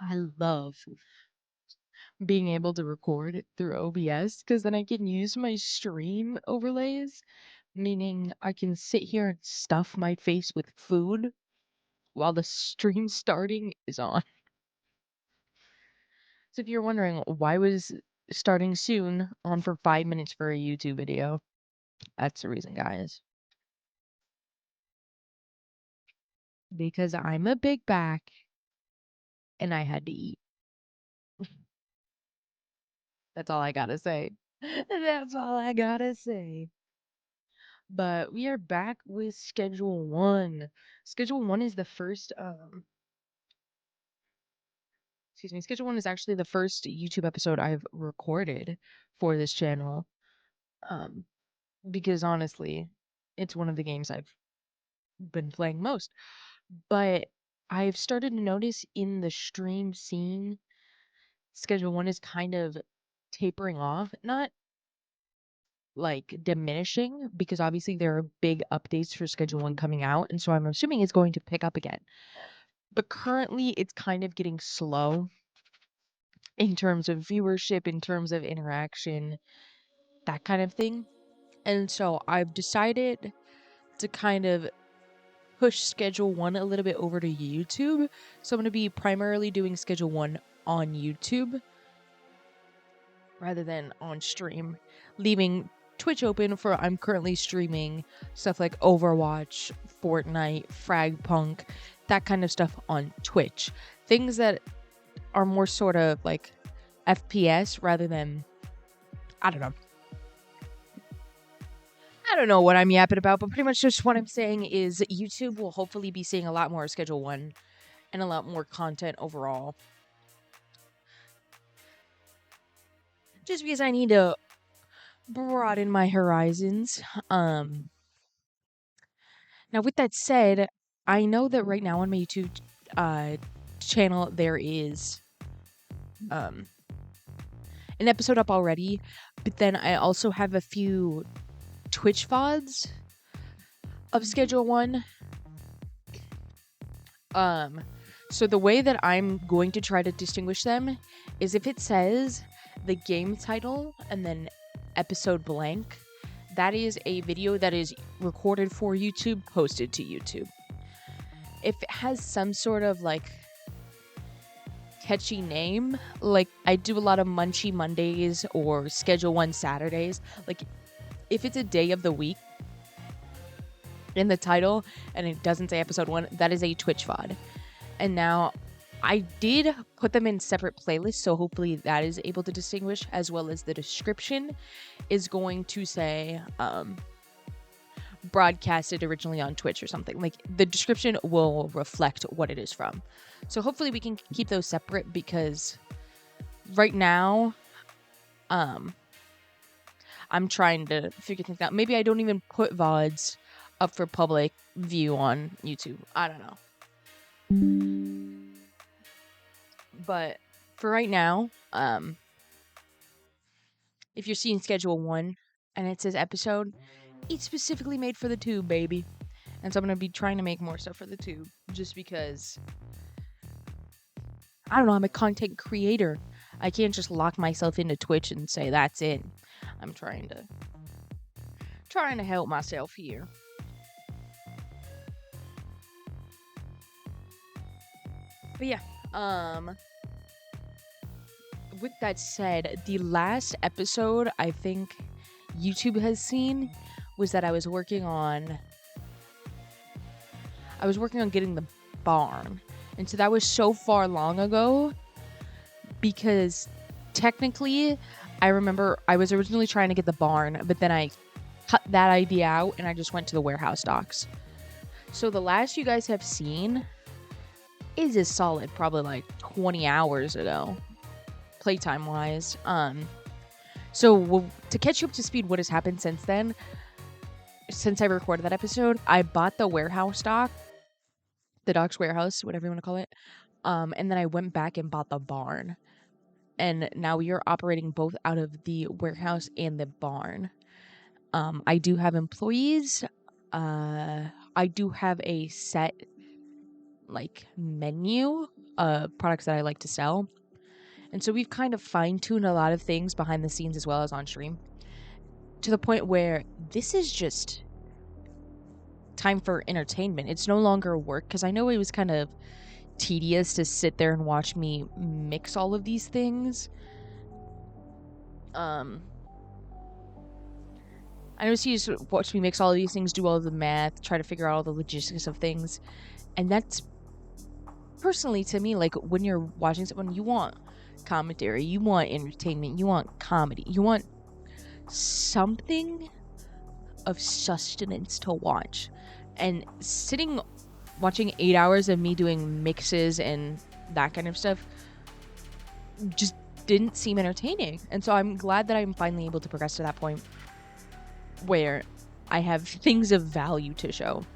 I love being able to record through OBS because then I can use my stream overlays, meaning I can sit here and stuff my face with food while the stream starting is on. So if you're wondering why was starting soon on for 5 minutes for a YouTube video, that's the reason, guys. Because I'm a big back and I had to eat. That's all I gotta say. That's all I gotta say. But we are back with Schedule 1. Schedule 1 is the first, excuse me, Schedule 1 is actually the first YouTube episode I've recorded for this channel. Um, because honestly, it's one of the games I've been playing most. But I've started to notice in the stream scene, Schedule 1 is kind of tapering off. Not like diminishing because obviously there are big updates for Schedule 1 coming out, and so I'm assuming it's going to pick up again. But currently it's kind of getting slow in terms of viewership, in terms of interaction, that kind of thing. And so I've decided to kind of push Schedule 1 a little bit over to YouTube. So I'm going to be primarily doing Schedule 1 on YouTube rather than on stream, leaving Twitch open for I'm currently streaming stuff like Overwatch, Fortnite, Fragpunk, that kind of stuff on Twitch. Things that are more sort of like FPS rather than, I don't know. I don't know what I'm yapping about, but pretty much just what I'm saying is YouTube will hopefully be seeing a lot more Schedule 1 and a lot more content overall. Just because I need to broaden my horizons. Now, with that said, I know that right now on my YouTube channel there is an episode up already, but then I also have a few Twitch VODs of Schedule 1. So the way that I'm going to try to distinguish them is if it says the game title and then episode blank, that is a video that is recorded for YouTube, posted to YouTube. If it has some sort of like catchy name, like I do a lot of Munchie Mondays or Schedule 1 Saturdays, like if it's a day of the week in the title and it doesn't say episode 1, that is a Twitch VOD. And now I did put them in separate playlists, so hopefully that is able to distinguish, as well as the description is going to say broadcasted originally on Twitch or something. Like the description will reflect what it is from. So hopefully we can keep those separate because right now I'm trying to figure things out. Maybe I don't even put VODs up for public view on YouTube. I don't know. But for right now, if you're seeing Schedule 1 and it says episode, it's specifically made for the tube, baby. And so I'm going to be trying to make more stuff for the tube just because, I don't know, I'm a content creator. I can't just lock myself into Twitch and say that's it. I'm trying to help myself here. But yeah, with that said, the last episode I think YouTube has seen was that I was working on getting the barn. And so that was so far long ago because technically I remember I was originally trying to get the barn, but then I cut that idea out and I just went to the warehouse docks. So the last you guys have seen is a solid probably like 20 hours ago, playtime wise. So to catch you up to speed, what has happened since then? Since I recorded that episode, I bought the warehouse dock, the dock's warehouse, whatever you want to call it. And then I went back and bought the barn. And now we are operating both out of the warehouse and the barn. I do have employees. I do have a set like menu products that I like to sell. And so we've kind of fine-tuned a lot of things behind the scenes as well as on stream, to the point where this is just time for entertainment. It's no longer work, because I know it was kind of tedious to sit there and watch me mix all of these things. I know you just watch me mix all of these things, do all of the math, try to figure out all the logistics of things. And that's, personally to me, like, when you're watching someone, you want commentary, you want entertainment, you want comedy, you want something of sustenance to watch. And sitting watching 8 hours of me doing mixes and that kind of stuff just didn't seem entertaining. And so I'm glad that I'm finally able to progress to that point where I have things of value to show.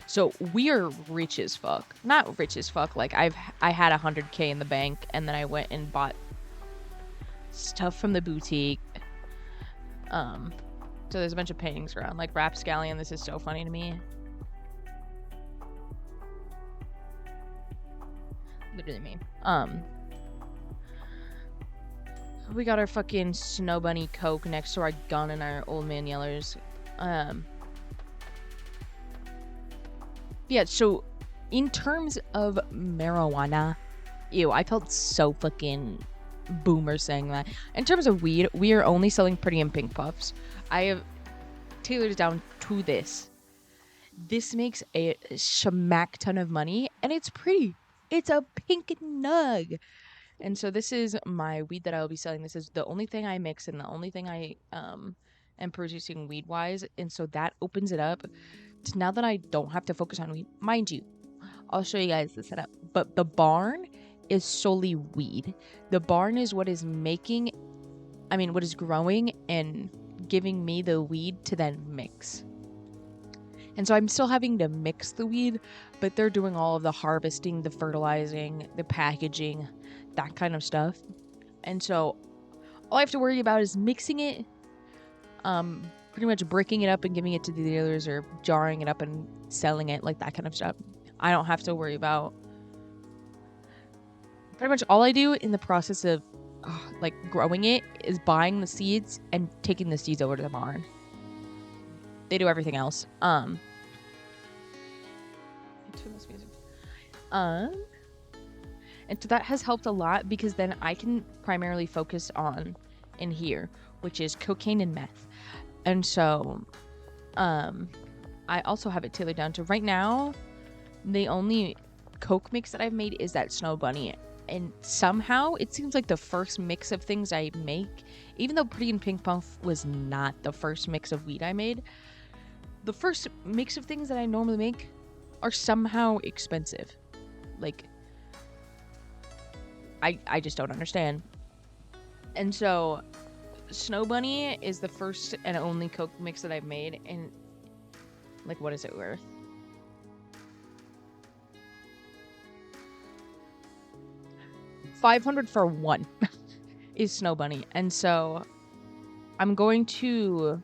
So we are rich as fuck. Not rich as fuck, like I had 100K in the bank, and then I went and bought stuff from the boutique. So there's a bunch of paintings around, like Rapscallion. This is so funny to me. Literally me. We got our fucking Snow Bunny Coke next to our gun and our Old Man Yellers. Yeah, so in terms of marijuana, ew, I felt so fucking boomer saying that. In terms of weed, we are only selling Pretty and Pink Puffs. I have tailored it down to this. This makes a schmack ton of money, and it's pretty. It's a pink nug. And so this is my weed that I will be selling. This is the only thing I mix and the only thing I am producing weed wise. And so that opens it up to now that I don't have to focus on weed. Mind you, I'll show you guys the setup. But the barn is solely weed. The barn is what is what is growing and giving me the weed to then mix. And so I'm still having to mix the weed, but they're doing all of the harvesting, the fertilizing, the packaging, that kind of stuff. And so all I have to worry about is mixing it, pretty much breaking it up and giving it to the dealers, or jarring it up and selling it, like that kind of stuff. I don't have to worry about. Pretty much all I do in the process of like growing it is buying the seeds and taking the seeds over to the barn. They do everything else. And so that has helped a lot, because then I can primarily focus on in here, which is cocaine and meth. And so I also have it tailored down to, right now, the only coke mix that I've made is that Snow Bunny. And somehow it seems like the first mix of things I make, even though Pretty and Pink Puff was not the first mix of weed I made, the first mix of things that I normally make are somehow expensive. Like, I just don't understand. And so Snow Bunny is the first and only coke mix that I've made, and like, what is it worth? $500 for one is Snow Bunny. And so I'm going to,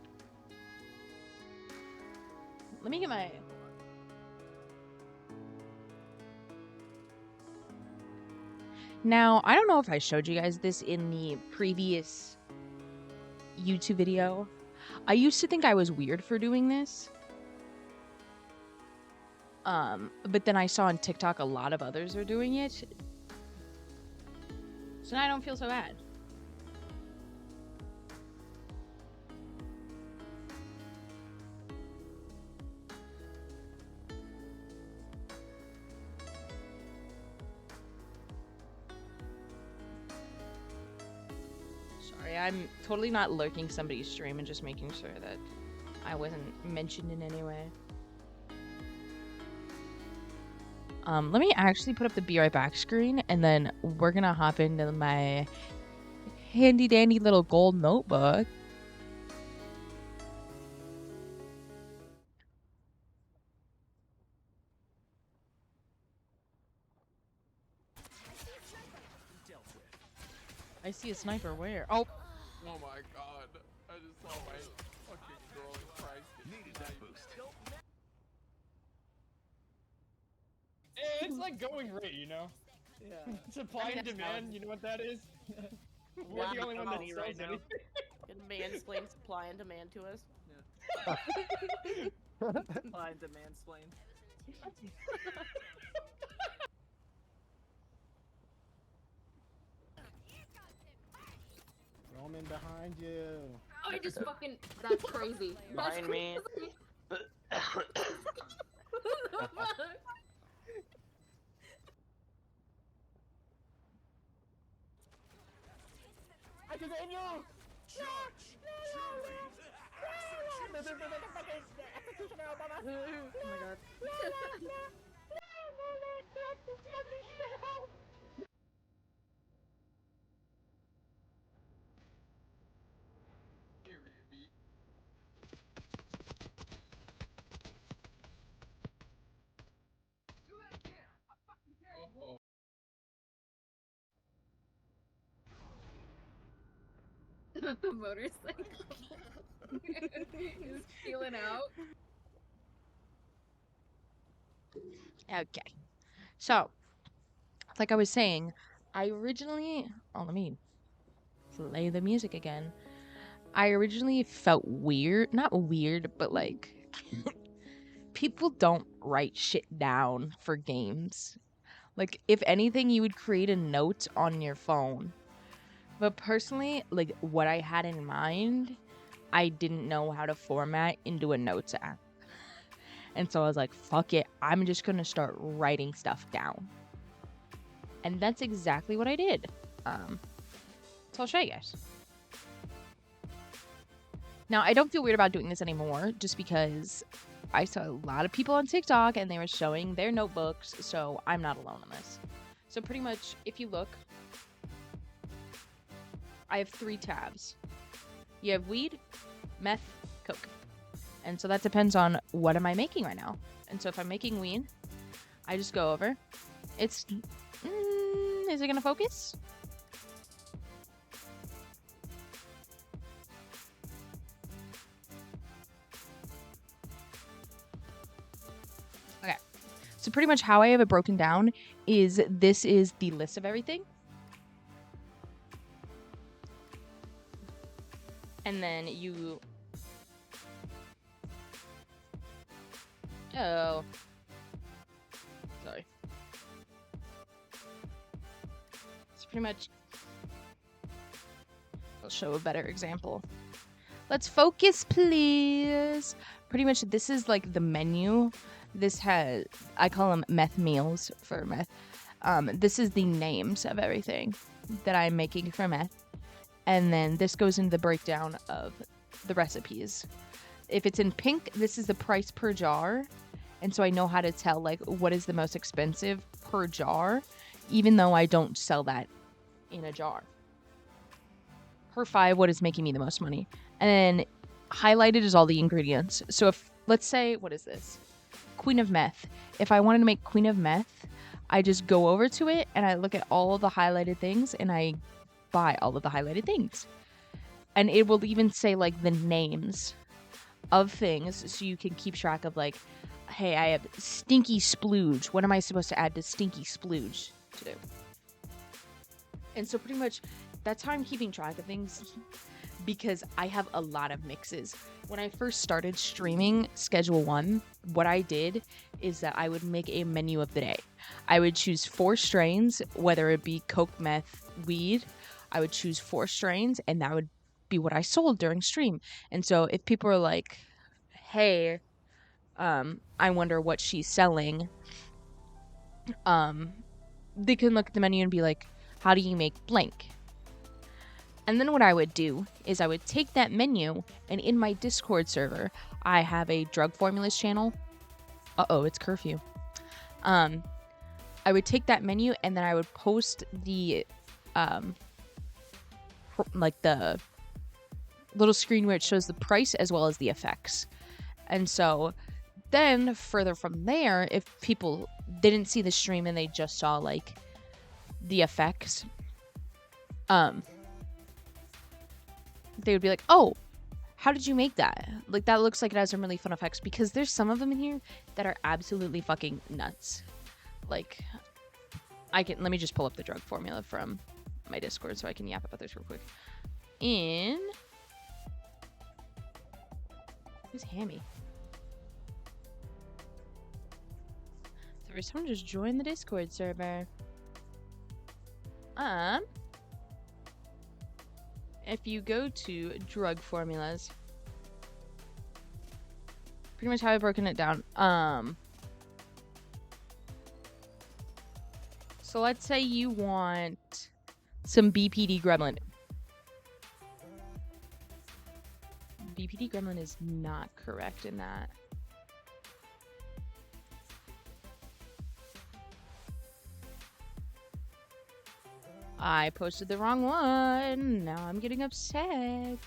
let me get my, now I don't know if I showed you guys this in the previous YouTube video. I used to think I was weird for doing this, but then I saw on TikTok a lot of others are doing it, so now I don't feel so bad. Sorry, I'm totally not lurking somebody's stream and just making sure that I wasn't mentioned in any way. Let me actually put up the be right back screen, and then we're gonna hop into my handy dandy little gold notebook. I see a sniper. Where? Oh. Oh my god. I just saw my fucking girl in Christ. Needed that boost. It's like going rate, you know? Yeah. Supply and that's demand, valid. you know what that is? We're Yeah, the only one that money right sells now. anything. Can mansplain supply and demand to us? Supply and demand splain. Roman behind you. Oh, I just fucking. That's crazy. That's Behind me. crazy. What the fuck? I can aim you! Oh my god. The motorcycle. He's peeling out. Okay. So, like I was saying, I originally. Oh, let me play the music again. I originally felt weird. Not weird, but like. People don't write shit down for games. Like, if anything, you would create a note on your phone. But personally, like, what I had in mind, I didn't know how to format into a notes app. And so I was like, fuck it, I'm just gonna start writing stuff down. And that's exactly what I did. So I'll show you guys. Now, I don't feel weird about doing this anymore, just because I saw a lot of people on TikTok and they were showing their notebooks, so I'm not alone on this. So pretty much, if you look, I have 3 tabs. You have weed, meth, coke. And so that depends on what am I making right now. And so if I'm making weed, I just go over. It's, is it gonna focus? Okay. So pretty much how I have it broken down is this is the list of everything. And then you... Oh. Sorry. It's pretty much... I'll show a better example. Let's focus, please. Pretty much this is like the menu. This has... I call them meth meals for meth. This is the names of everything that I'm making for meth. And then this goes into the breakdown of the recipes. If it's in pink, this is the price per jar. And so I know how to tell like what is the most expensive per jar, even though I don't sell that in a jar. Per 5, what is making me the most money? And then highlighted is all the ingredients. So if, let's say, what is this? Queen of Meth. If I wanted to make Queen of Meth, I just go over to it and I look at all of the highlighted things and I buy all of the highlighted things. And it will even say like the names of things so you can keep track of like, hey, I have stinky splooge. What am I supposed to add to stinky splooge to do? And so pretty much that's how I'm keeping track of things, because I have a lot of mixes. When I first started streaming Schedule 1, what I did is that I would make a menu of the day. I would choose 4 strains, whether it be coke, meth, weed. I would choose 4 strains, and that would be what I sold during stream. And so if people are like, hey, I wonder what she's selling, they can look at the menu and be like, how do you make blank? And then what I would do is I would take that menu, and in my Discord server, I have a drug formulas channel. Uh-oh, it's curfew. I would take that menu and then I would post the, like the little screen where it shows the price as well as the effects. And so then further from there, if people didn't see the stream and they just saw like the effects, they would be like, oh, how did you make that? Like, that looks like it has some really fun effects, because there's some of them in here that are absolutely fucking nuts. Like, let me just pull up the drug formula from my Discord so I can yap about this real quick. Who's Hammy? So someone just joined the Discord server. If you go to drug formulas, pretty much how I've broken it down. So let's say you want some BPD gremlin. BPD gremlin is not correct in that. I posted the wrong one. Now I'm getting upset.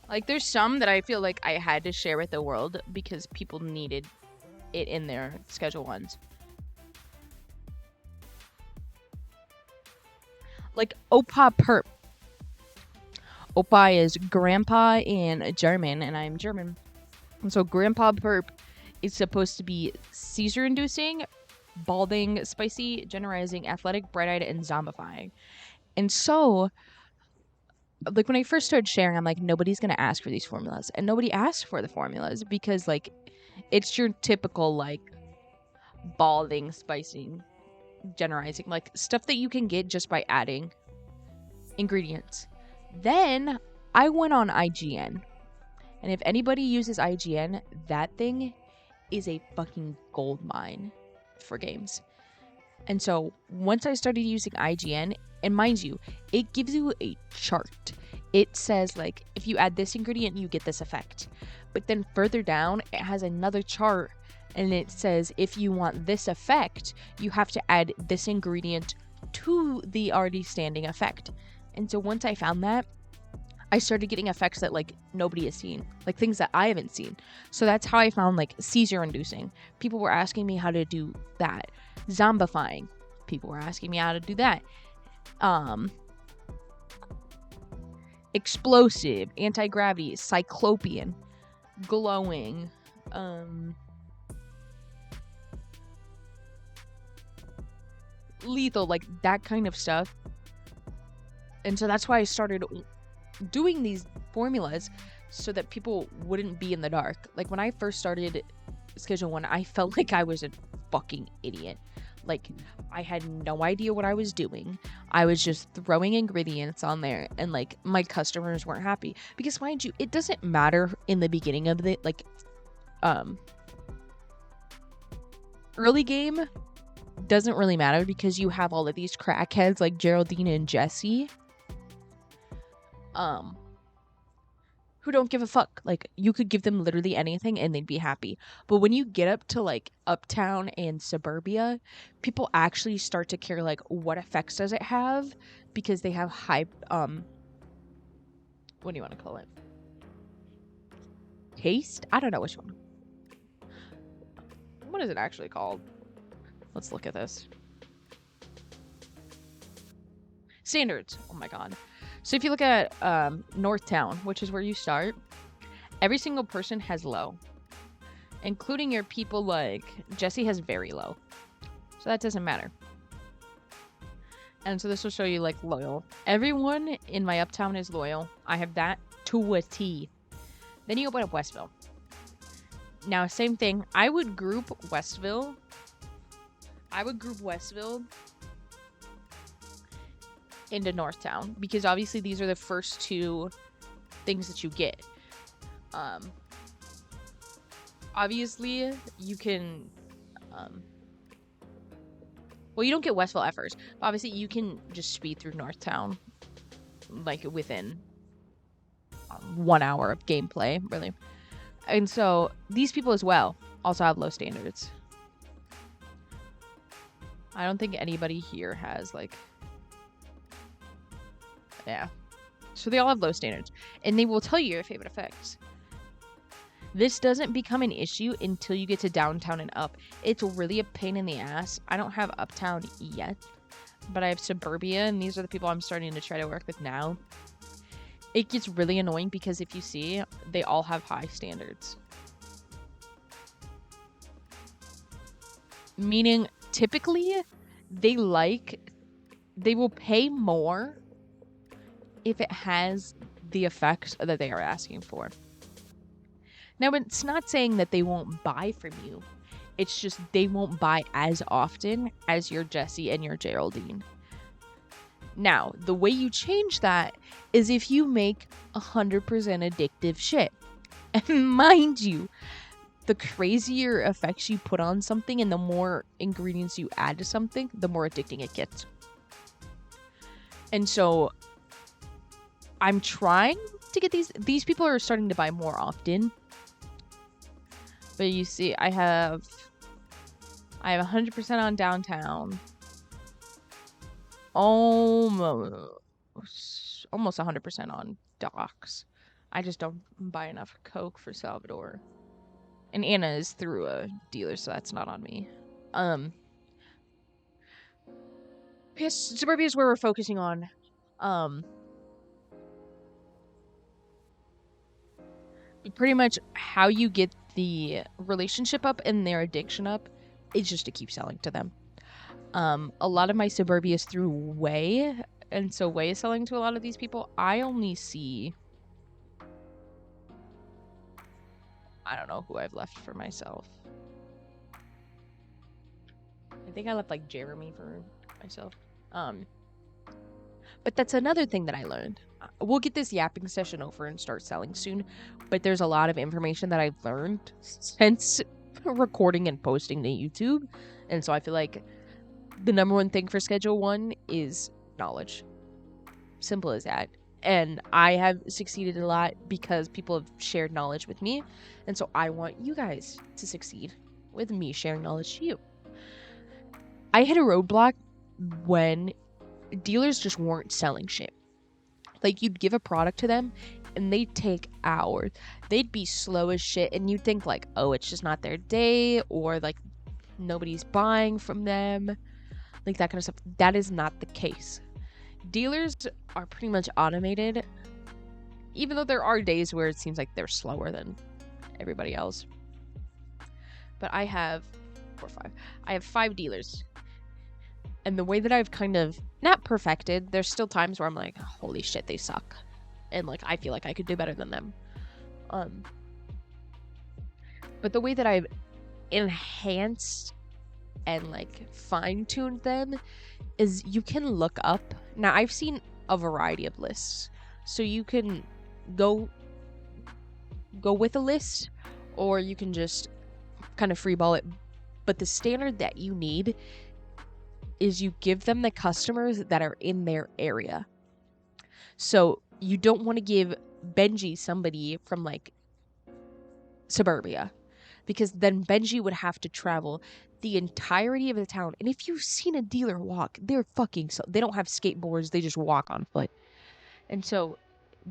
Like, there's some that I feel like I had to share with the world because people needed it in their Schedule 1s. Like, Opa Perp. Opa is grandpa in German, and I'm German. And so Grandpa Perp is supposed to be seizure-inducing, balding, spicy, generalizing, athletic, bright-eyed, and zombifying. And so, like, when I first started sharing, I'm like, nobody's gonna ask for these formulas. And nobody asked for the formulas because, like, it's your typical, like, balding, spicing, generalizing, like, stuff that you can get just by adding ingredients. Then, I went on IGN. And if anybody uses IGN, that thing is a fucking gold mine for games. And so once I started using IGN, and mind you, it gives you a chart. It says, like, if you add this ingredient, you get this effect. But then further down, it has another chart, and it says if you want this effect, you have to add this ingredient to the already standing effect. And so once I found that, I started getting effects that, like, nobody has seen, like things that I haven't seen. So that's how I found, like, seizure inducing. People were asking me how to do that. Zombifying. People were asking me how to do that. Explosive, anti-gravity, cyclopean, glowing, lethal, like that kind of stuff. And so that's why I started doing these formulas so that people wouldn't be in the dark. Like, when I first started Schedule 1, I felt like I was a fucking idiot. Like, I had no idea what I was doing. I was just throwing ingredients on there, and, like, my customers weren't happy. Because, mind you, it doesn't matter in the beginning of the, like, early game doesn't really matter because you have all of these crackheads like Geraldine and Jesse, who don't give a fuck. Like, you could give them literally anything and they'd be happy. But when you get up to, like, Uptown and Suburbia, people actually start to care, like, what effects does it have? Because they have high, what do you want to call it? Taste? I don't know which one. What is it actually called? Let's look at this. Standards. Oh my god. So if you look at Northtown, which is where you start, every single person has low. Including your people, like, Jesse has very low. So that doesn't matter. And so this will show you, like, loyal. Everyone in my Uptown is loyal. I have that to a T. Then you open up Westville. Now, same thing. I would group Westville into Northtown, because obviously these are the first two things that you get. Obviously you can well, you don't get Westville at first, but obviously you can just speed through Northtown, like, within 1 hour of gameplay, really. And so these people as well also have low standards. I don't think anybody here has, like, yeah. So they all have low standards. And they will tell you your favorite effects. This doesn't become an issue until you get to downtown and up. It's really a pain in the ass. I don't have Uptown yet, but I have Suburbia, and these are the people I'm starting to try to work with now. It gets really annoying because if you see, they all have high standards. Meaning, typically, they will pay more if it has the effect that they are asking for. Now, it's not saying that they won't buy from you. It's just they won't buy as often as your Jesse and your Geraldine. Now, the way you change that is if you make 100% addictive shit. And mind you, the crazier effects you put on something and the more ingredients you add to something, the more addicting it gets. And so I'm trying to get these people are starting to buy more often. But you see, I have 100% on downtown. Almost 100% on docks. I just don't buy enough Coke for Salvador. And Anna is through a dealer, so that's not on me. Suburbia is where we're focusing on. Pretty much how you get the relationship up and their addiction up is just to keep selling to them. A lot of my Suburbia is through Way, and so Way is selling to a lot of these people. I only see... I don't know who I've left for myself. I think I left, like, Jeremy for myself. But that's another thing that I learned. We'll get this yapping session over and start selling soon, but there's a lot of information that I've learned since recording and posting to YouTube, and so I feel like the number one thing for Schedule 1 is knowledge. Simple as that. And I have succeeded a lot because people have shared knowledge with me, and so I want you guys to succeed with me sharing knowledge to you. I hit a roadblock when dealers just weren't selling shit. Like, you'd give a product to them and they'd take hours. They'd be slow as shit, and you'd think like, oh, it's just not their day, or like nobody's buying from them, like that kind of stuff. That is not the case. Dealers are pretty much automated, even though there are days where it seems like they're slower than everybody else. But I have 5 dealers. And the way that I've kind of, not perfected, there's still times where I'm like, holy shit, they suck. And like, I feel like I could do better than them. But the way that I've enhanced and like fine-tuned them is you can look up. Now, I've seen a variety of lists. So you can go with a list, or you can just kind of freeball it. But the standard that you need is you give them the customers that are in their area. So you don't want to give Benji somebody from like Suburbia, because then Benji would have to travel the entirety of the town. And if you've seen a dealer walk, they're fucking they don't have skateboards, they just walk on foot. And so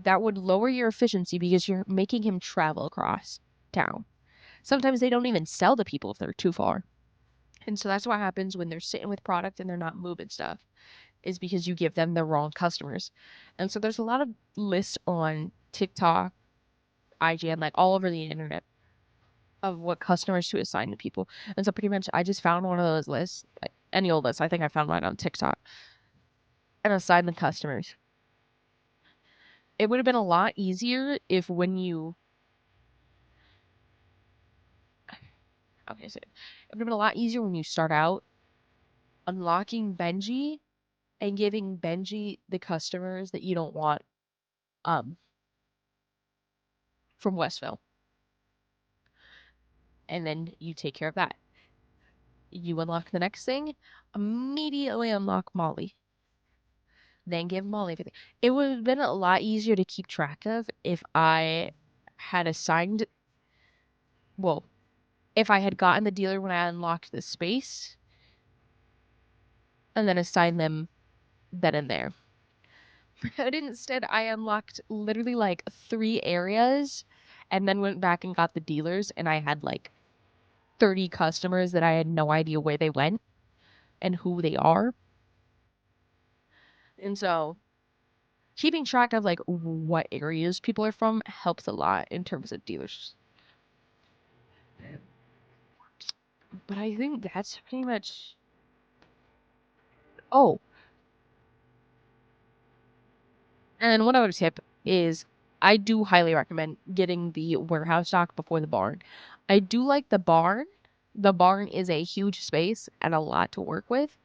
that would lower your efficiency because you're making him travel across town. Sometimes they don't even sell to people if they're too far. And so that's what happens when they're sitting with product and they're not moving stuff, is because you give them the wrong customers. And so there's a lot of lists on TikTok, IGN, like all over the internet, of what customers to assign to people. And so pretty much I just found one of those lists, like any old list. I think I found mine on TikTok, and assigned the customers. It would have been a lot easier if when you... Okay, so it would have been a lot easier when you start out unlocking Benji and giving Benji the customers that you don't want from Westville. And then you take care of that. You unlock the next thing, immediately unlock Molly. Then give Molly everything. It would have been a lot easier to keep track of if I had assigned... Well, if I had gotten the dealer when I unlocked the space, and then assigned them then and there. But instead, I unlocked literally like 3 areas, and then went back and got the dealers, and I had like 30 customers that I had no idea where they went and who they are. And so keeping track of like what areas people are from helps a lot in terms of dealers. But I think that's pretty much. Oh, and one other tip is I do highly recommend getting the warehouse stock before the barn. I do like the barn. The barn is a huge space and a lot to work with.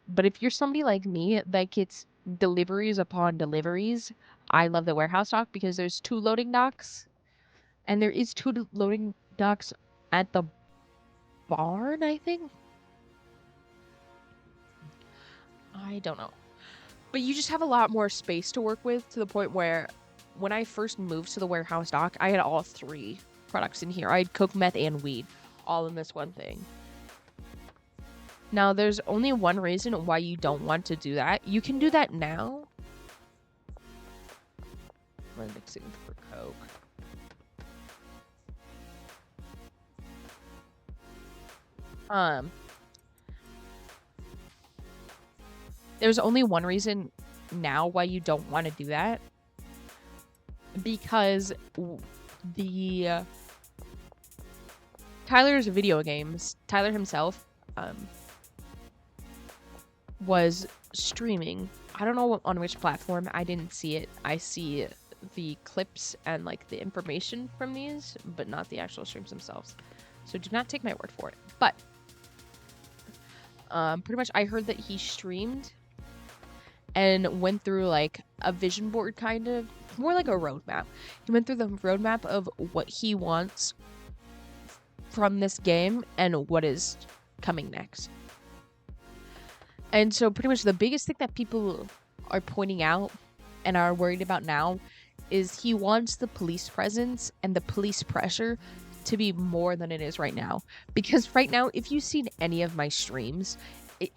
But if you're somebody like me that gets deliveries upon deliveries, I love the warehouse dock because there's 2 loading docks, and there is 2 loading docks at the barn, I think. I don't know. But you just have a lot more space to work with, to the point where when I first moved to the warehouse dock, I had all 3 products in here. I had coke, meth, and weed all in this one thing. Now, there's only one reason why you don't want to do that. You can do that now. I'm mixing for coke. There's only one reason now why you don't want to do that. Because the Tyler's video games, Tyler himself, was streaming. I don't know on which platform. I didn't see it. I see the clips and like the information from these, but not the actual streams themselves. So do not take my word for it. But pretty much I heard that he streamed and went through like a vision board, kind of more like a roadmap. He went through the roadmap of what he wants from this game and what is coming next. And so pretty much the biggest thing that people are pointing out and are worried about now is he wants the police presence and the police pressure to be more than it is right now. Because right now, if you've seen any of my streams,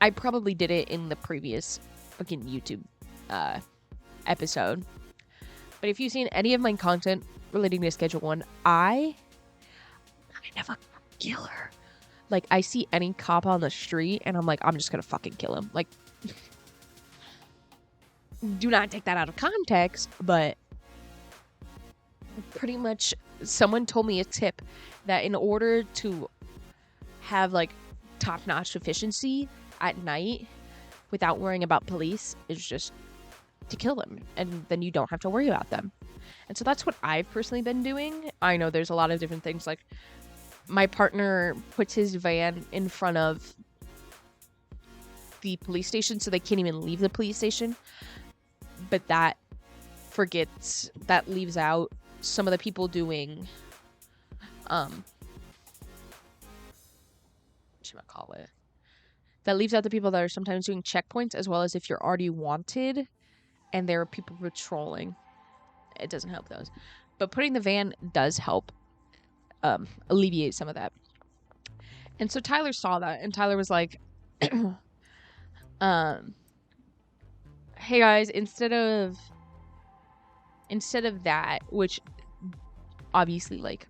I probably did it in the previous fucking YouTube episode. But if you've seen any of my content relating to Schedule 1, I'm a killer. Like, I see any cop on the street, and I'm like, I'm just gonna fucking kill him. Like, do not take that out of context, but pretty much someone told me a tip that in order to have, like, top-notch efficiency at night without worrying about police is just to kill them, and then you don't have to worry about them. And so that's what I've personally been doing. I know there's a lot of different things, like, my partner puts his van in front of the police station so they can't even leave the police station. But that leaves out some of the people doing, whatchamacallit? That leaves out the people that are sometimes doing checkpoints, as well as if you're already wanted and there are people patrolling. It doesn't help those. But putting the van does help alleviate some of that. And so Tyler saw that, and Tyler was like, hey guys, instead of that, which obviously, like,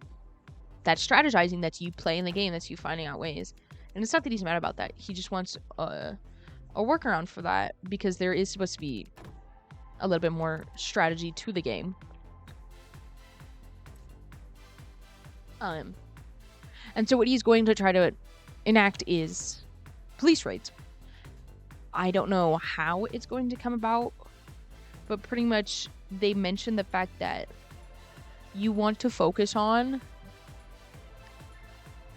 that's strategizing, that's you playing the game, that's you finding out ways. And it's not that he's mad about that. He just wants a workaround for that, because there is supposed to be a little bit more strategy to the game. And so what he's going to try to enact is police raids. I don't know how it's going to come about, but pretty much they mentioned the fact that you want to focus on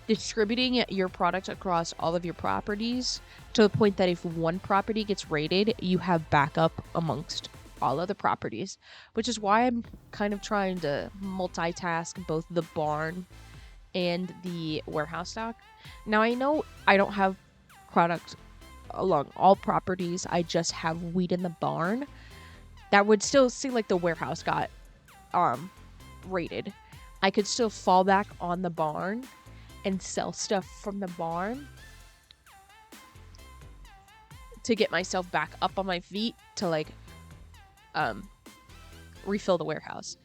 distributing your product across all of your properties to the point that if one property gets raided, you have backup amongst all other properties, which is why I'm kind of trying to multitask both the barn and the warehouse stock. Now, I know I don't have product along all properties, I just have weed in the barn. That would still seem like the warehouse got raided. I could still fall back on the barn and sell stuff from the barn to get myself back up on my feet to, like, refill the warehouse.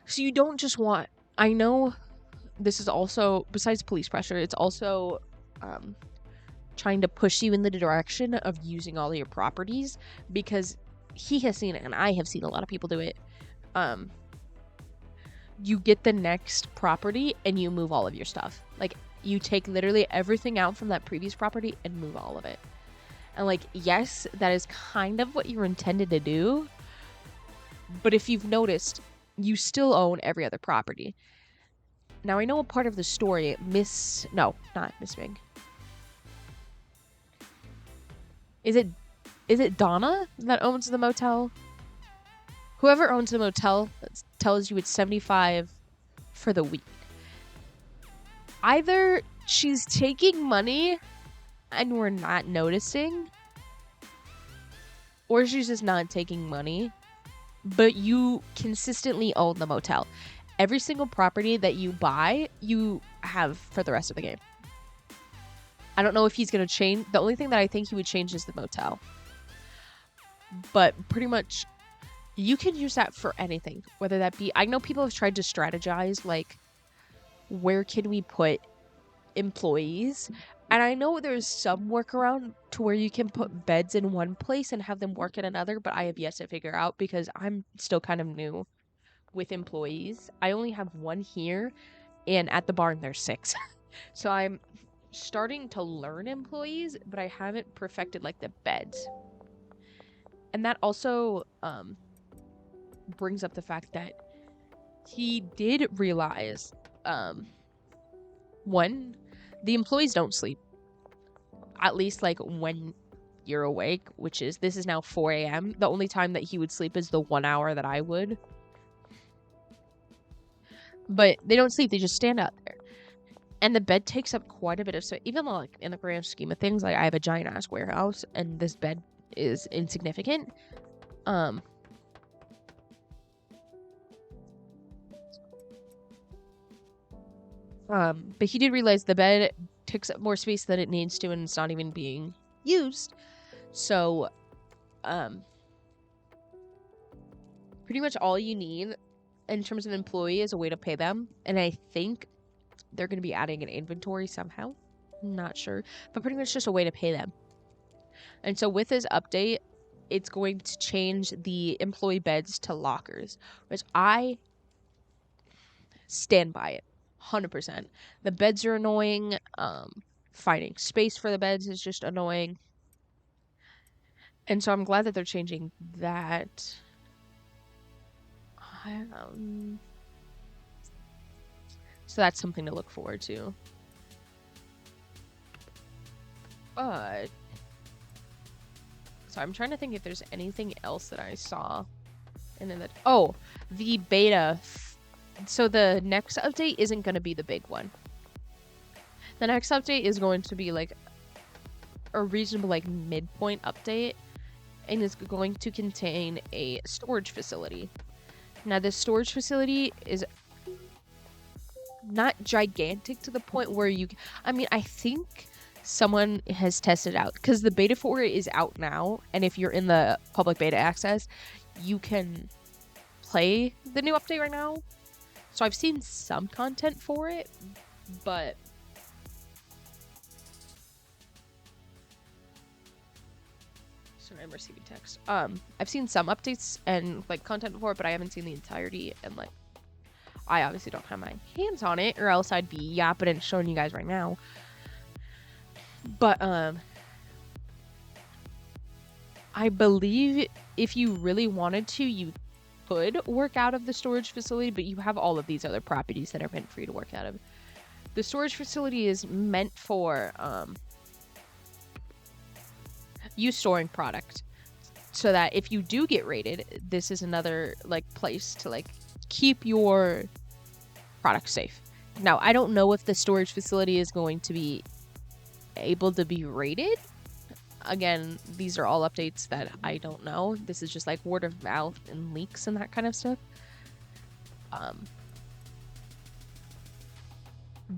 So you don't just want, I know this is also, besides police pressure, it's also trying to push you in the direction of using all of your properties, because he has seen it and I have seen a lot of people do it. You get the next property and you move all of your stuff. Like, you take literally everything out from that previous property and move all of it. And like, yes, that is kind of what you're intended to do. But if you've noticed, you still own every other property. Now I know a part of the story, no, not Miss Big. Is it Donna that owns the motel? Whoever owns the motel tells you it's 75 for the week. Either she's taking money and we're not noticing, or she's just not taking money, but you consistently own the motel. Every single property that you buy, you have for the rest of the game. I don't know if he's going to change. The only thing that I think he would change is the motel. But pretty much, you can use that for anything. Whether that be, I know people have tried to strategize, like, where can we put employees? And I know there's some workaround to where you can put beds in one place and have them work in another, but I have yet to figure out because I'm still kind of new with employees. I only have one here, and at the barn there's 6. So I'm starting to learn employees, but I haven't perfected like the beds. And that also brings up the fact that he did realize, one, the employees don't sleep. At least like when you're awake, this is now 4 a.m. The only time that he would sleep is the 1 hour that I would. But they don't sleep, they just stand out there. And the bed takes up quite a bit of space. Even though, like, in the grand scheme of things, like, I have a giant-ass warehouse, and this bed is insignificant. But he did realize the bed takes up more space than it needs to, and it's not even being used. So, pretty much all you need in terms of employee is a way to pay them. And I think they're going to be adding an inventory somehow. I'm not sure. But pretty much just a way to pay them. And so with this update, it's going to change the employee beds to lockers, which I stand by it 100%. The beds are annoying. Finding space for the beds is just annoying. And so I'm glad that they're changing that. So that's something to look forward to. But so I'm trying to think if there's anything else that I saw. And then the beta. So the next update isn't going to be the big one. The next update is going to be like a reasonable like midpoint update, and it's going to contain a storage facility. Now this storage facility is not gigantic to the point where I think someone has tested out, because the beta for it is out now, and if you're in the public beta access, you can play the new update right now. So I've seen some content for it, but sorry, I'm receiving text. I've seen some updates and like content for it, but I haven't seen the entirety, and like I obviously don't have my hands on it, or else I'd be yapping and showing you guys right now. But I believe if you really wanted to, you could work out of the storage facility, but you have all of these other properties that are meant for you to work out of. The storage facility is meant for you storing product, so that if you do get raided, this is another like place to like keep your product safe. Now, I don't know if the storage facility is going to be able to be raided. Again, these are all updates that I don't know. This is just like word of mouth and leaks and that kind of stuff.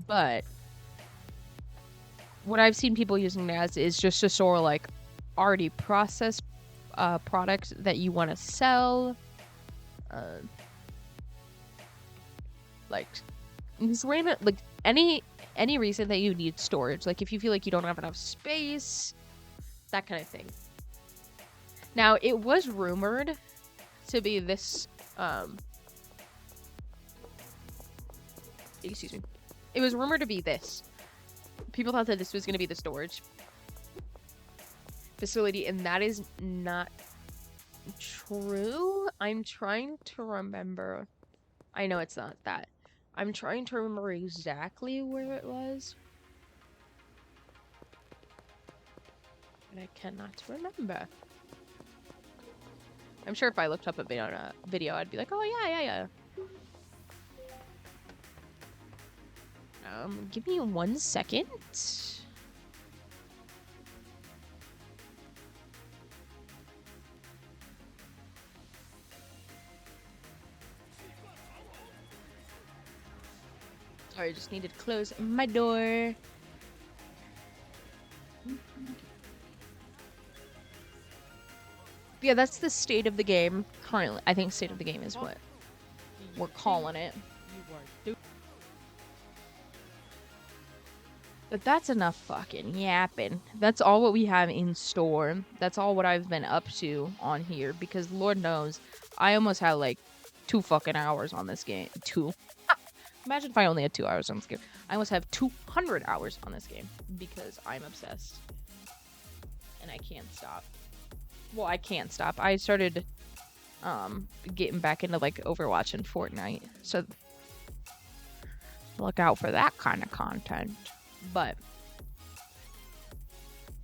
But what I've seen people using it as is just to store like already processed products that you want to sell. Like just random, like any reason that you need storage, like if you feel like you don't have enough space, that kind of thing. Now, it was rumored to be this excuse me, it was rumored to be this, people thought that this was going to be the storage facility, and that is not true. I'm trying to remember. I know it's not that. I'm trying to remember exactly where it was. And I cannot remember. I'm sure if I looked up a video, I'd be like, oh yeah. Give me 1 second. Sorry, I just needed to close my door. Yeah, that's the state of the game currently. I think state of the game is what we're calling it. But that's enough fucking yapping. That's all what we have in store. That's all what I've been up to on here. Because Lord knows, I almost had like 2 fucking hours on this game. 2. Imagine if I only had 2 hours on this game. I almost have 200 hours on this game. Because I'm obsessed. And I can't stop. Well, I can't stop. I started getting back into like Overwatch and Fortnite. So look out for that kind of content. But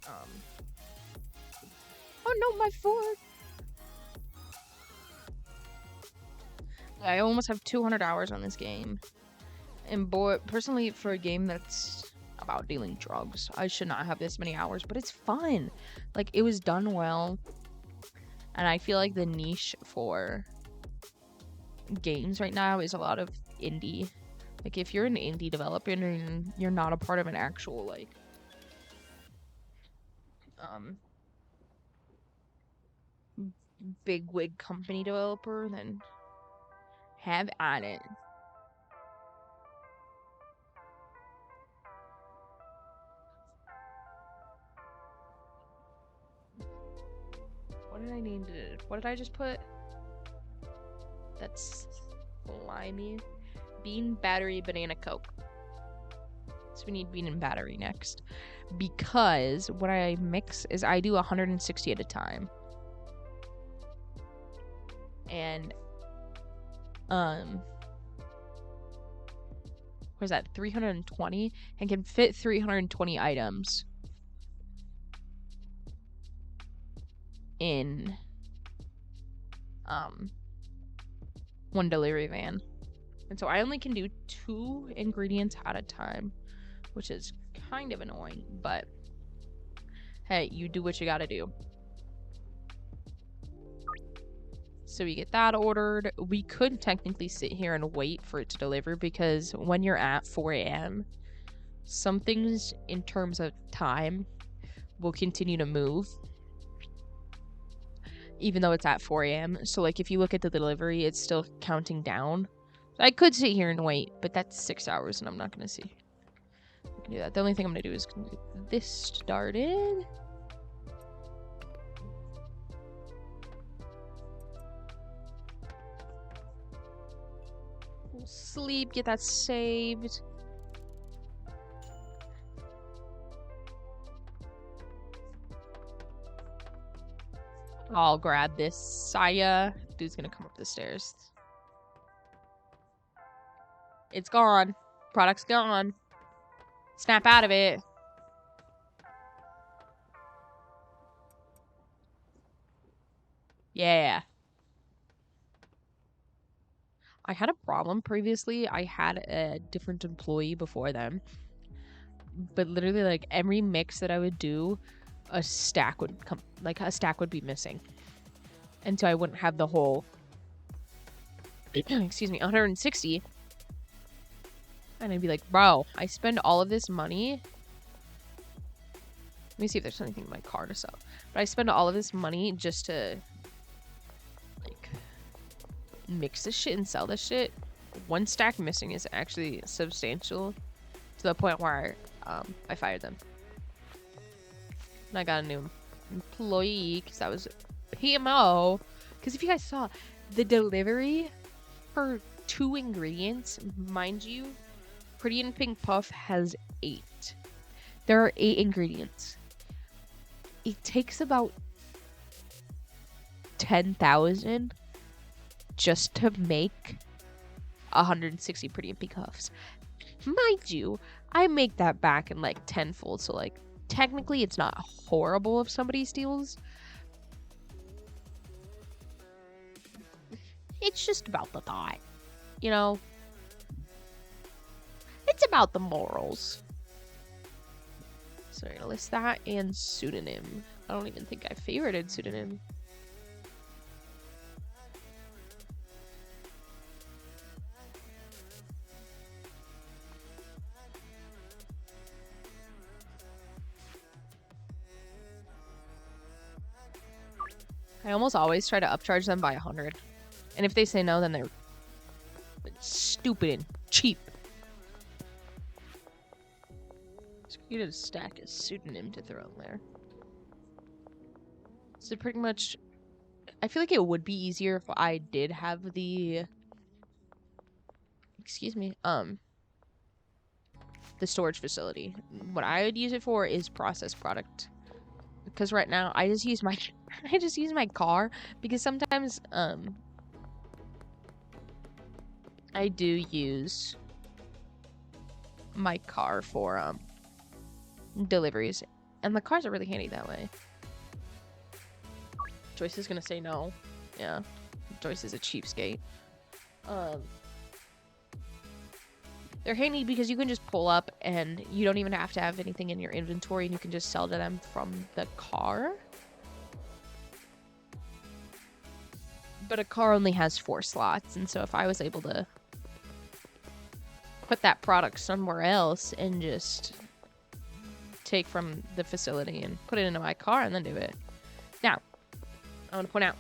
oh no, my fork. I almost have 200 hours on this game. And boy, personally, for a game that's about dealing drugs, I should not have this many hours, but it's fun. Like, it was done well. And I feel like the niche for games right now is a lot of indie. Like, if you're an indie developer and you're not a part of an actual, like, big wig company developer, then have at it. What did I need to... What did I just put? That's slimy. Bean, battery, banana, Coke. So we need bean and battery next. Because what I mix is I do 160 at a time. And, what is that? 320? And can fit 320 items in one delivery van. And so I only can do 2 ingredients at a time, which is kind of annoying, but hey, you do what you gotta do. So we get that ordered. We could technically sit here and wait for it to deliver, because when you're at 4 a.m., some things in terms of time will continue to move even though it's at 4 a.m. So like if you look at the delivery, it's still counting down. I could sit here and wait, but that's 6 hours and I'm not gonna see. I can do that. The only thing I'm gonna do is get this started. We'll sleep, get that saved. I'll grab this Saya. Dude's gonna come up the stairs. It's gone. Product's gone. Snap out of it. Yeah. I had a problem previously. I had a different employee before them. But literally, like, every mix that I would do, a stack would come, like, a stack would be missing. And so I wouldn't have the whole, excuse me, 160. And I'd be like, bro, I spend all of this money. Let me see if there's anything in my car to sell. But I spend all of this money just to, like, mix this shit and sell this shit. One stack missing is actually substantial to the point where I fired them. And I got a new employee because that was PMO. Because if you guys saw the delivery for 2 ingredients, mind you, Pretty in Pink Puff has 8. There are 8 ingredients. It takes about 10,000 just to make 160 pretty MP cuffs. Mind you, I make that back in like tenfold, so like technically it's not horrible if somebody steals. It's just about the thought, you know? It's about the morals. So I'm gonna list that and pseudonym. I don't even think I favorited pseudonym. I almost always try to upcharge them by 100. And if they say no, then they're stupid and cheap. So you get a stack of pseudonym to throw in there. So pretty much, I feel like it would be easier if I did have the, excuse me, the storage facility. What I would use it for is processed product. Because right now I just use my car because sometimes I do use my car for deliveries, and the cars are really handy that way. Joyce is gonna say no. Yeah, Joyce is a cheapskate. They're handy because you can just pull up and you don't even have to have anything in your inventory, and you can just sell to them from the car. But a car only has 4 slots, and so if I was able to put that product somewhere else and just take from the facility and put it into my car and then do it. Now, I want to point out,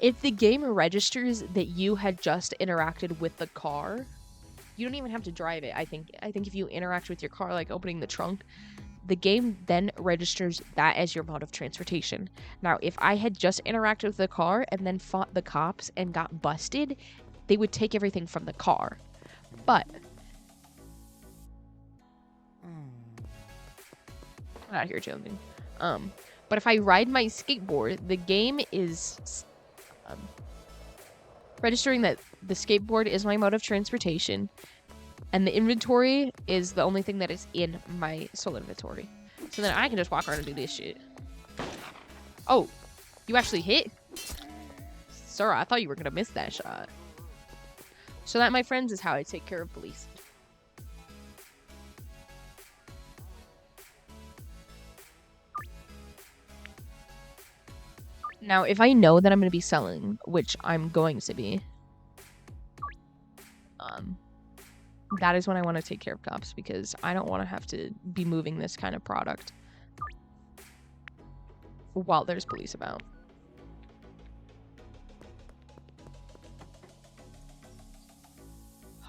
if the game registers that you had just interacted with the car, you don't even have to drive it. I think if you interact with your car, like opening the trunk, the game then registers that as your mode of transportation. Now, if I had just interacted with the car and then fought the cops and got busted, they would take everything from the car. But I'm out here joking. But if I ride my skateboard, the game is registering that the skateboard is my mode of transportation, and the inventory is the only thing that is in my soul inventory. So then I can just walk around and do this shit. Oh, you actually hit? Sir, I thought you were gonna miss that shot. So that, my friends, is how I take care of police. Now, if I know that I'm going to be selling, which I'm going to be, that is when I want to take care of cops, because I don't want to have to be moving this kind of product while there's police about.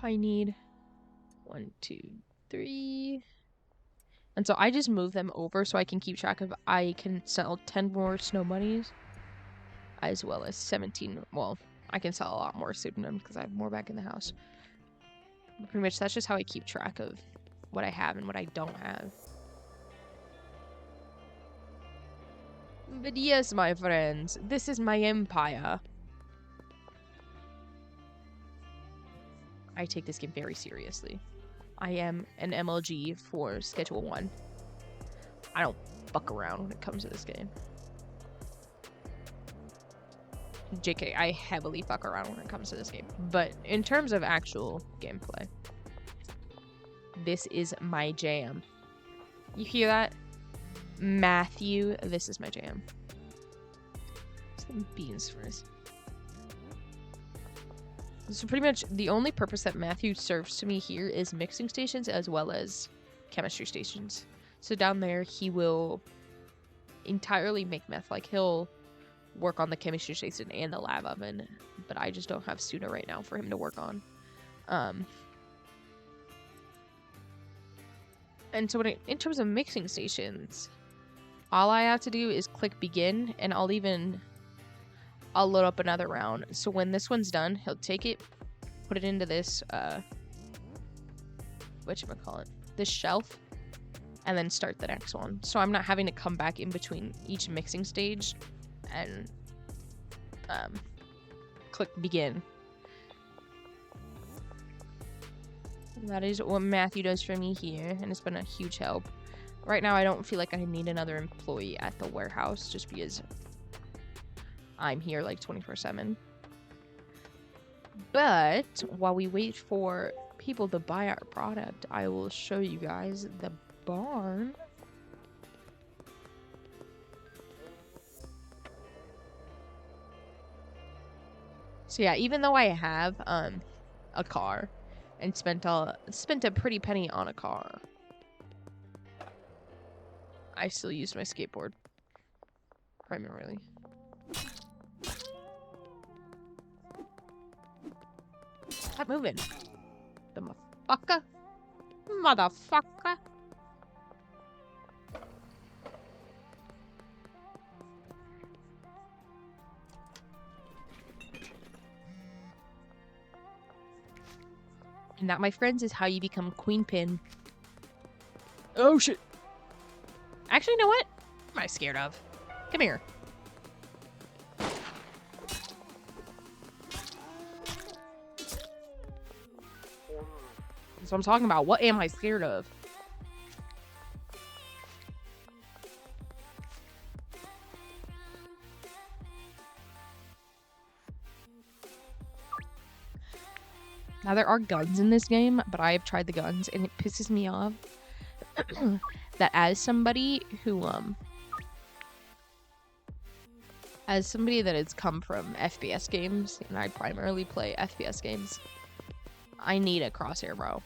I need 1, 2, 3. And so I just move them over so I can keep track of, I can sell 10 more snow bunnies, as well as 17, well, I can sell a lot more pseudonym because I have more back in the house. But pretty much that's just how I keep track of what I have and what I don't have. But yes, my friends, this is my empire. I take this game very seriously. I am an MLG for Schedule 1. I don't fuck around when it comes to this game. JK, I heavily fuck around when it comes to this game. But in terms of actual gameplay, this is my jam. You hear that? Matthew, this is my jam. Some beans first. So pretty much the only purpose that Matthew serves to me here is mixing stations as well as chemistry stations. So down there he will entirely make meth. Like he'll work on the chemistry station and the lab oven, but I just don't have Suna right now for him to work on. And so in terms of mixing stations, all I have to do is click begin, and I'll load up another round. So when this one's done, he'll take it, put it into this, whatchamacallit, this shelf, and then start the next one. So I'm not having to come back in between each mixing stage and click begin. That is what Matthew does for me here, and it's been a huge help. Right now, I don't feel like I need another employee at the warehouse just because I'm here like 24/7. But while we wait for people to buy our product, I will show you guys the barn. So yeah, even though I have a car and spent a pretty penny on a car, I still used my skateboard primarily. Stop moving. The motherfucker. Motherfucker. And that, my friends, is how you become Queen Pin. Oh shit. Actually, you know what? What am I scared of? Come here. That's what I'm talking about. What am I scared of? Now, there are guns in this game, but I have tried the guns, and it pisses me off that as somebody that has come from FPS games, and I primarily play FPS games, I need a crosshair, bro.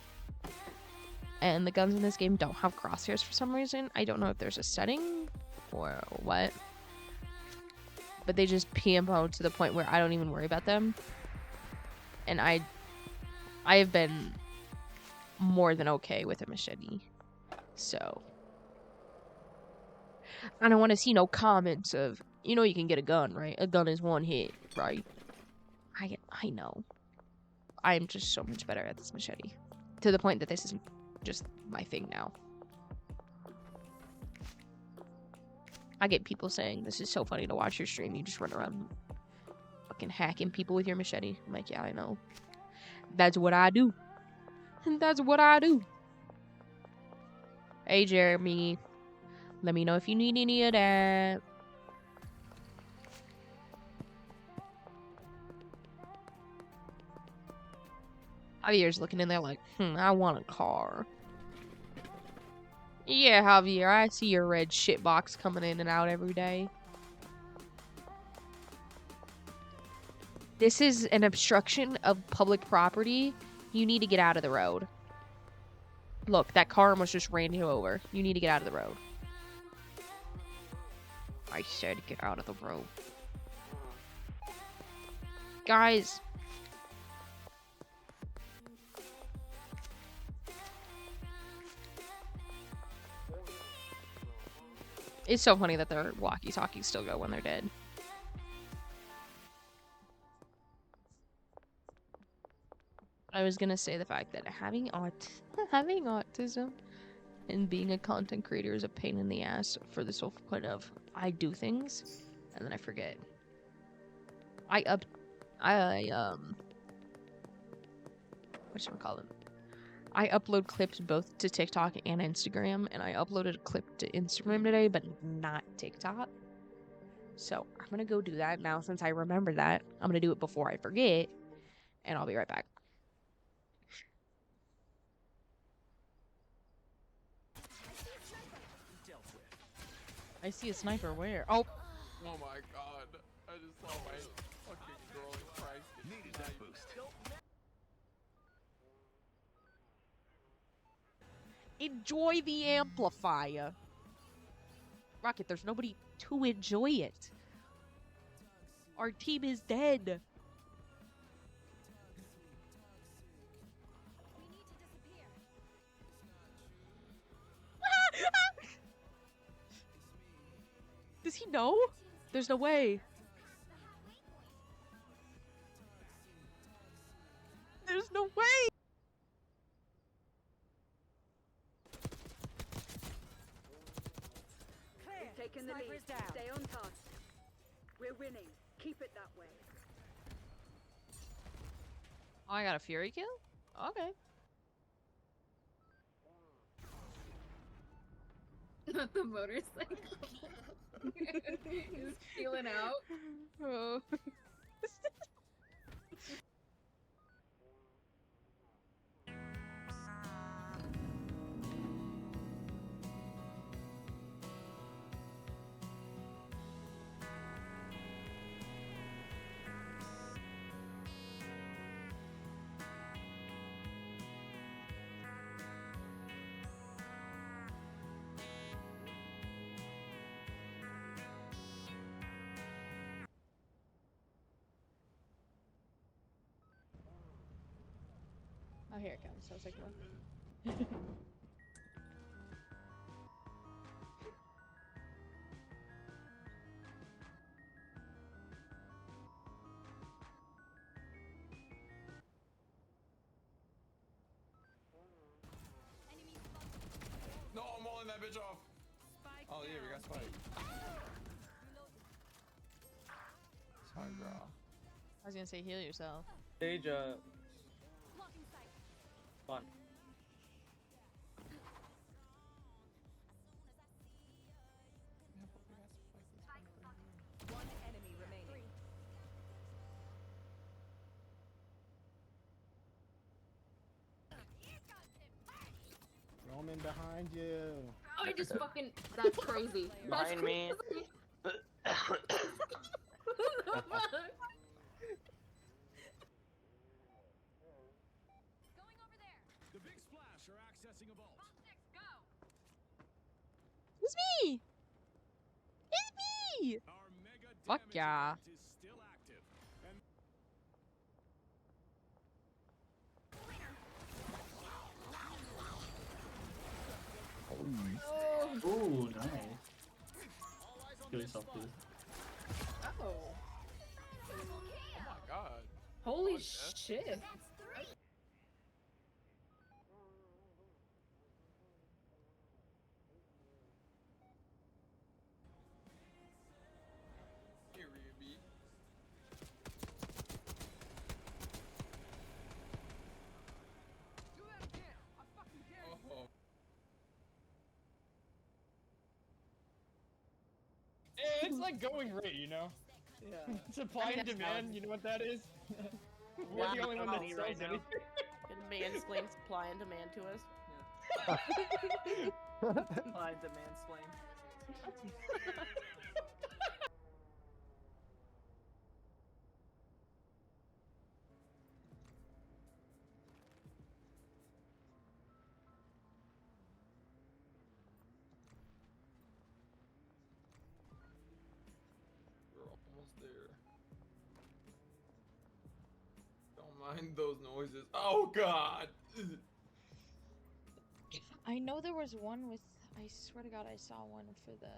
And the guns in this game don't have crosshairs for some reason. I don't know if there's a setting or what, but they just PMO to the point where I don't even worry about them. And I have been more than okay with a machete. So I don't want to see no comments of, you know, you can get a gun, right? A gun is one hit, right? I know. I'm just so much better at this machete. To the point that this is just my thing now. I get people saying, this is so funny to watch your stream. You just run around fucking hacking people with your machete. I'm like, yeah, I know. That's what I do. That's what I do. Hey, Jeremy. Let me know if you need any of that. Javier's looking in there like, I want a car. Yeah, Javier, I see your red shit box coming in and out every day. This is an obstruction of public property. You need to get out of the road. Look, that car almost just ran you over. You need to get out of the road. I said get out of the road. Guys. It's so funny that their walkie-talkies still go when they're dead. I was gonna say the fact that having autism and being a content creator is a pain in the ass for the sole point of I do things and then I forget. Whatchamacallit? I upload clips both to TikTok and Instagram, and I uploaded a clip to Instagram today, but not TikTok. So I'm gonna go do that now since I remember that. I'm gonna do it before I forget, and I'll be right back. I see a sniper where? Oh! Oh my god. I just saw my fucking girl in Christ. Needed that boost. Enjoy the amplifier. Rocket, there's nobody to enjoy it. Our team is dead. Does he know? There's no way. There's no way. taken the lead. Sniper's down. Stay on task. We're winning. Keep it that way. Oh, I got a Fury kill? Okay. Not the motorcycle. He's feeling out. Oh. Oh, here it comes. I was like, what? No, I'm mauling that bitch off. Oh yeah, we got spike. Sorry, girl. I was gonna say heal yourself. Stage, fun. One enemy remaining. Roman behind you. Oh, I just fucking. That's crazy. That's Behind me. crazy. What the fuck? The big splash are accessing a vault. It's me! It's me! Our mega Fuck damage yeah. event is still active. And Oh. Ooh, nice. Kill yourself, please. Oh. Oh my god. Holy Oh, death. shit. Here, B. Oh. It's like going rate, you know? Yeah. Supply and demand, you know what that is? We're the only one that Money sells right now. anything. Can mansplain supply and demand to us? Supply and demand splain. We're almost there. Don't mind those noises. Oh god! I know there was one with. I swear to God, I saw one for the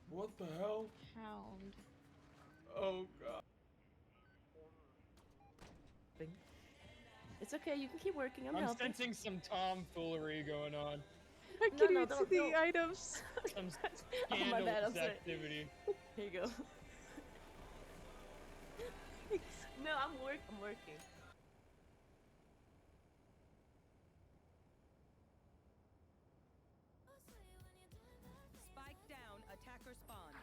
What the hell? hound. Oh god. It's okay, you can keep working. I'm I'm helping. sensing some tomfoolery going on. I No, can't no, even see don't- the don't. items. Some Oh, my bad, I'm scandalous sorry. activity. Here you go. No, I'm working. Spike down. Attacker spawn.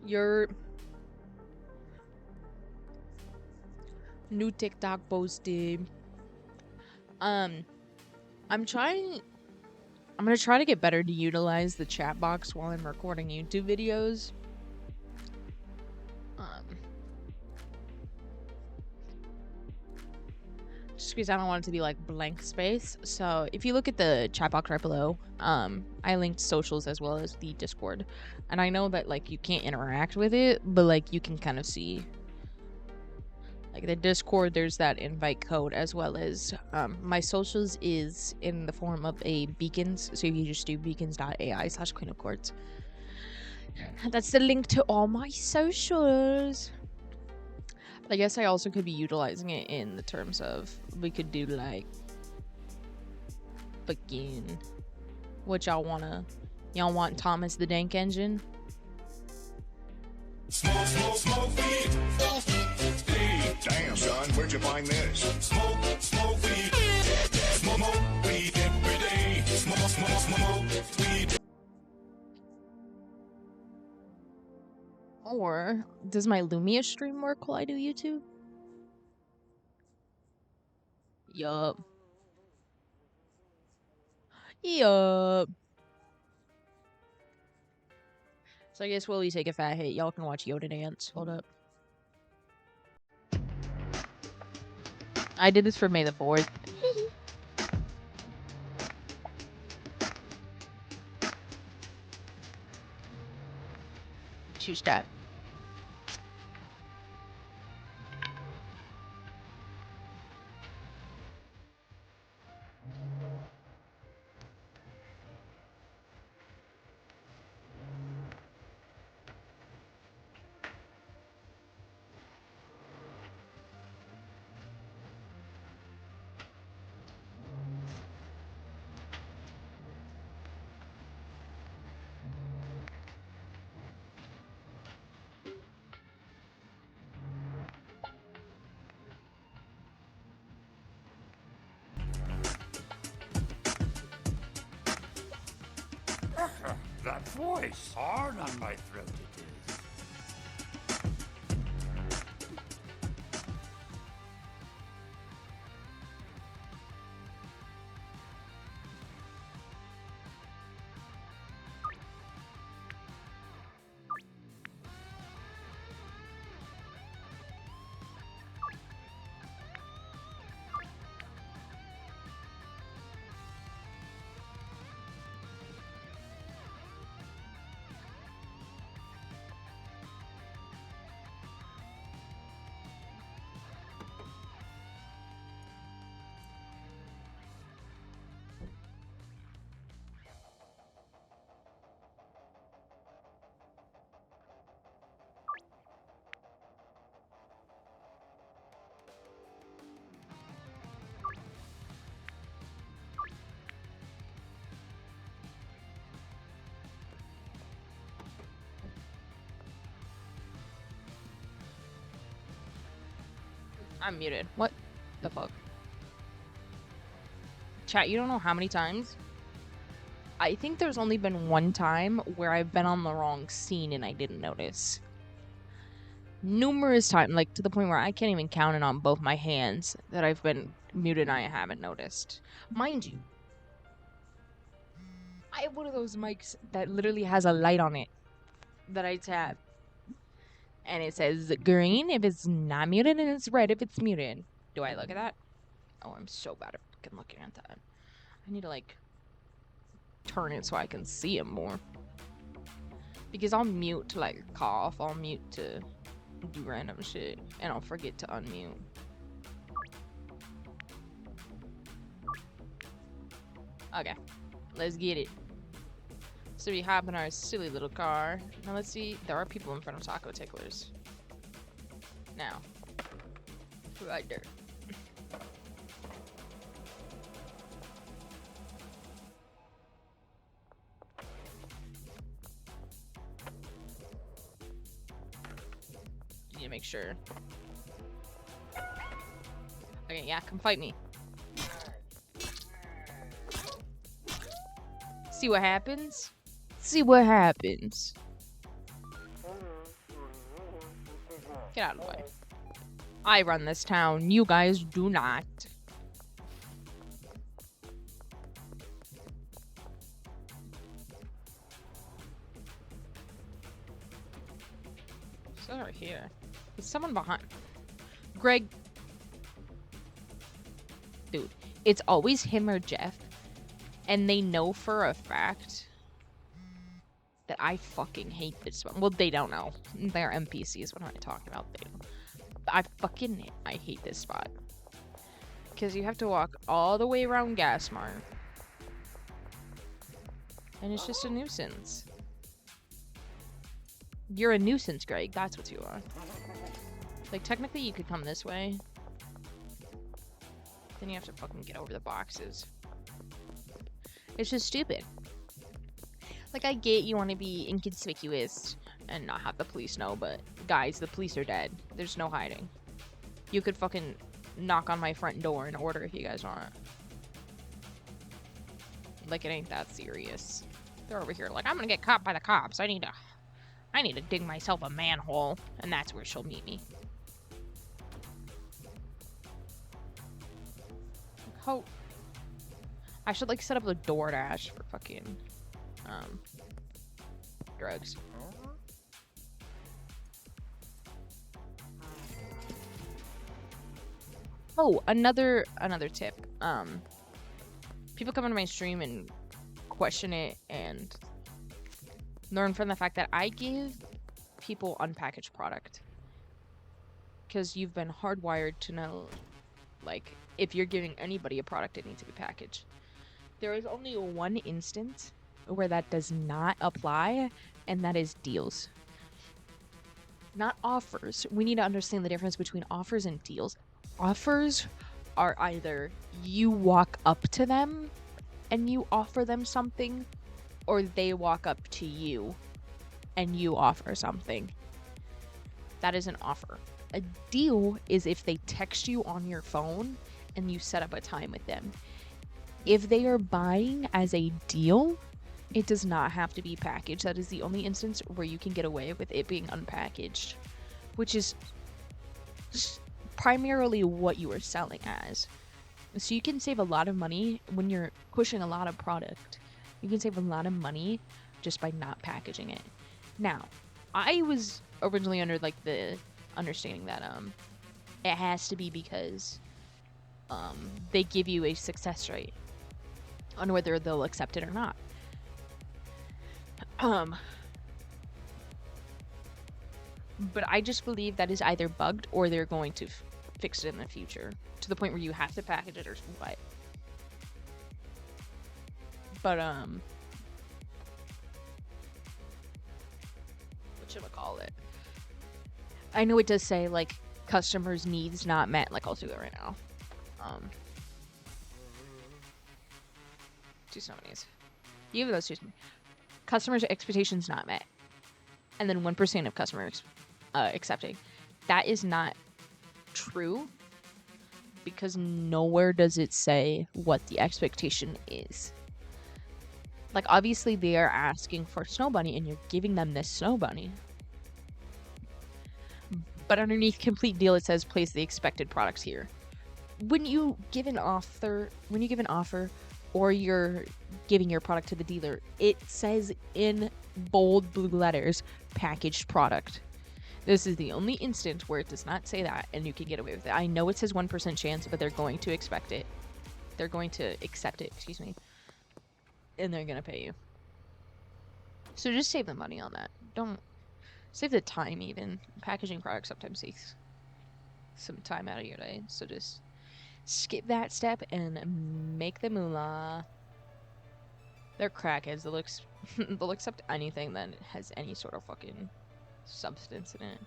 Your new TikTok posted. I'm gonna try to get better to utilize the chat box while I'm recording YouTube videos. just because I don't want it to be like blank space. So if you look at the chat box right below, I linked socials as well as the Discord. And I know that like you can't interact with it, but like you can kind of see like the Discord, there's that invite code, as well as my socials is in the form of a beacons. So if you just do beacons.ai/Queen of Courts, that's the link to all my socials. I guess I also could be utilizing it in the terms of we could do like fucking what y'all want Thomas the Dank Engine? Smoke, smoke, smoke weed. Damn, son, where'd you find this? Smoke, smoke weed. Smoke, smoke weed every day. Smoke, smoke, smoke weed. Or does my Lumia stream work while I do YouTube? Yup. Yup. So I guess while we take a fat hit, y'all can watch Yoda dance. Hold up. I did this for May the 4th. Shoot that. That voice, hard on my throat it is. I'm muted. What the fuck? Chat, you don't know how many times? I think there's only been one time where I've been on the wrong scene and I didn't notice. Numerous times, like to the point where I can't even count it on both my hands that I've been muted and I haven't noticed. Mind you, I have one of those mics that literally has a light on it that I tap. And it says green if it's not muted and it's red if it's muted. Do I look at that? Oh, I'm so bad at fucking looking at that. I need to like turn it so I can see him more. Because I'll mute to like cough, I'll mute to do random shit, and I'll forget to unmute. Okay, let's get it. So we hop in our silly little car. Now let's see, there are people in front of Taco Ticklers. Now, right there. You need to make sure. Okay, yeah, come fight me. See what happens? See what happens. Get out of the way. I run this town. You guys do not. So right here. There's someone behind. Greg. it's always him or Jeff, and they know for a fact that I fucking hate this one. Well, they don't know. They're NPCs. What am I talking about? They don't. I hate this spot. Because you have to walk all the way around Gasmar. And it's just a nuisance. You're a nuisance, Greg. That's what you are. Like, technically you could come this way. Then you have to fucking get over the boxes. It's just stupid. Like, I get you want to be inconspicuous and not have the police know, but guys, the police are dead. There's no hiding. You could fucking knock on my front door and order if you guys want. Like, it ain't that serious. They're over here like, I'm gonna get caught by the cops. I need to dig myself a manhole, and that's where she'll meet me. How... I should, like, set up a DoorDash for fucking, drugs. Oh, another tip. People come into my stream and question it and learn from the fact that I give people unpackaged product. Because you've been hardwired to know, like, if you're giving anybody a product, it needs to be packaged. There is only one instance where that does not apply, and that is deals. Not offers. We need to understand the difference between offers and deals. Offers are either you walk up to them and you offer them something, or they walk up to you and you offer something. That is an offer. A deal is if they text you on your phone and you set up a time with them. If they are buying as a deal, it does not have to be packaged. That is the only instance where you can get away with it being unpackaged, which is primarily what you are selling as. So you can save a lot of money when you're pushing a lot of product. You can save a lot of money just by not packaging it. Now, I was originally under like the understanding that it has to be because they give you a success rate on whether they'll accept it or not. But I just believe that is either bugged or they're going to fix it in the future to the point where you have to package it or what. But whatchamacallit? I know it does say like customers' needs not met. Like I'll do it right now. 2 snowies. You give those 2 to me. Customers' expectations not met, and then 1% of customers accepting. That is not true because nowhere does it say what the expectation is. Like obviously they are asking for Snow Bunny and you're giving them this Snow Bunny. But underneath complete deal it says place the expected products here. When you give an offer or you're giving your product to the dealer, it says in bold blue letters packaged product. This is the only instance where it does not say that and you can get away with it. I know it says 1% chance, but they're going to expect it. They're going to accept it, excuse me. And they're going to pay you. So just save the money on that. Don't save the time even. Packaging products sometimes takes some time out of your day. So just skip that step and make the moolah. They're crackheads. They'll accept anything that has any sort of fucking substance in it.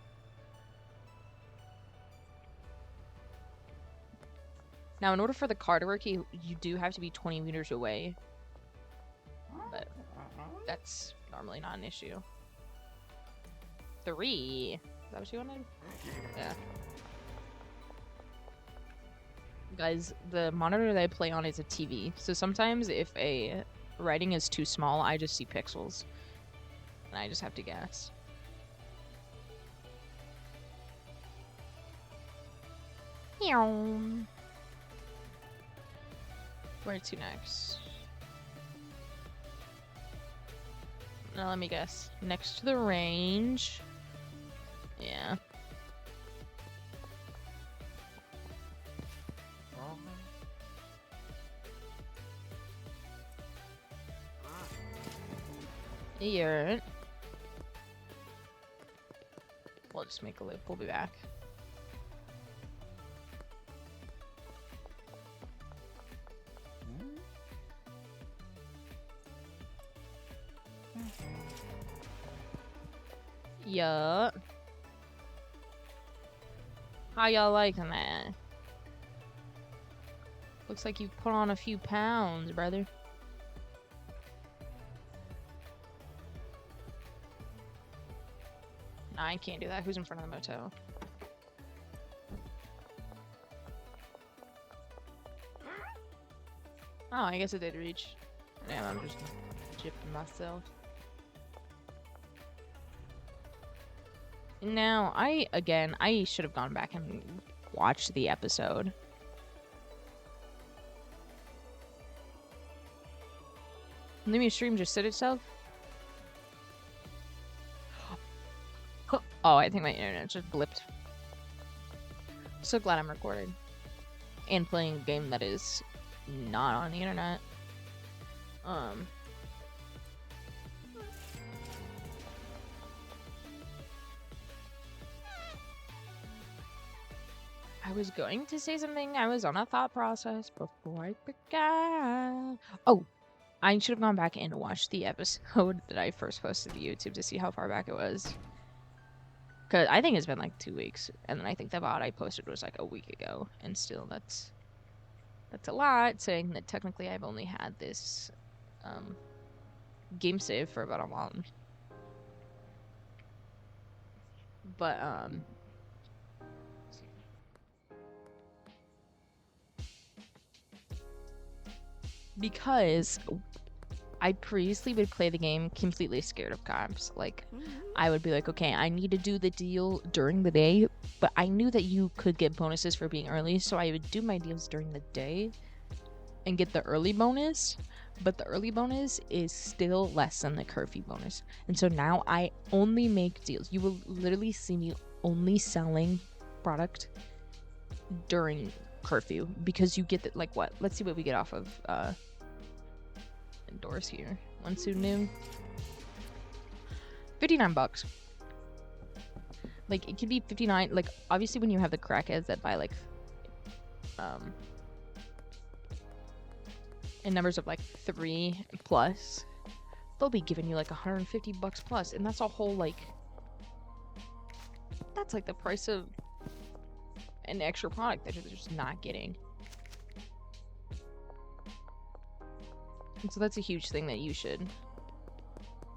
Now, in order for the car to work, you do have to be 20 meters away. But that's normally not an issue. 3. Is that what you wanted? Yeah. Guys, the monitor that I play on is a TV. So sometimes if a writing is too small, I just see pixels. And I just have to guess. Where to next? Now let me guess. Next to the range. Yeah. Yeah. We'll just make a loop. We'll be back. Yeah. How y'all liking that? Looks like you've put on a few pounds, brother. Nah, I can't do that. Who's in front of the motel? Oh, I guess it did reach. Damn, I'm just jipping myself. Now, I should have gone back and watched the episode. Maybe your stream just set itself? Oh, I think my internet just blipped. So glad I'm recording. And playing a game that is not on the internet. I was going to say something. I was on a thought process before I forgot. Oh, I should have gone back and watched the episode that I first posted to YouTube to see how far back it was. Because I think it's been like 2 weeks. And then I think the VOD I posted was like a week ago. And still, that's a lot, saying that technically I've only had this game save for about a month. But, because I previously would play the game completely scared of cops. Like, I would be like, okay, I need to do the deal during the day, but I knew that you could get bonuses for being early, so I would do my deals during the day and get the early bonus, but the early bonus is still less than the curfew bonus. And so now I only make deals. You will literally see me only selling product during curfew, because you get the, like, what? Let's see what we get off of endorse here. One pseudonym. 59 bucks. Like, it could be 59. Like, obviously when you have the crackheads that buy like in numbers of like 3 plus, they'll be giving you like 150 bucks plus, and that's a whole, like, that's like the price of an extra product that you're just not getting. And so that's a huge thing that you should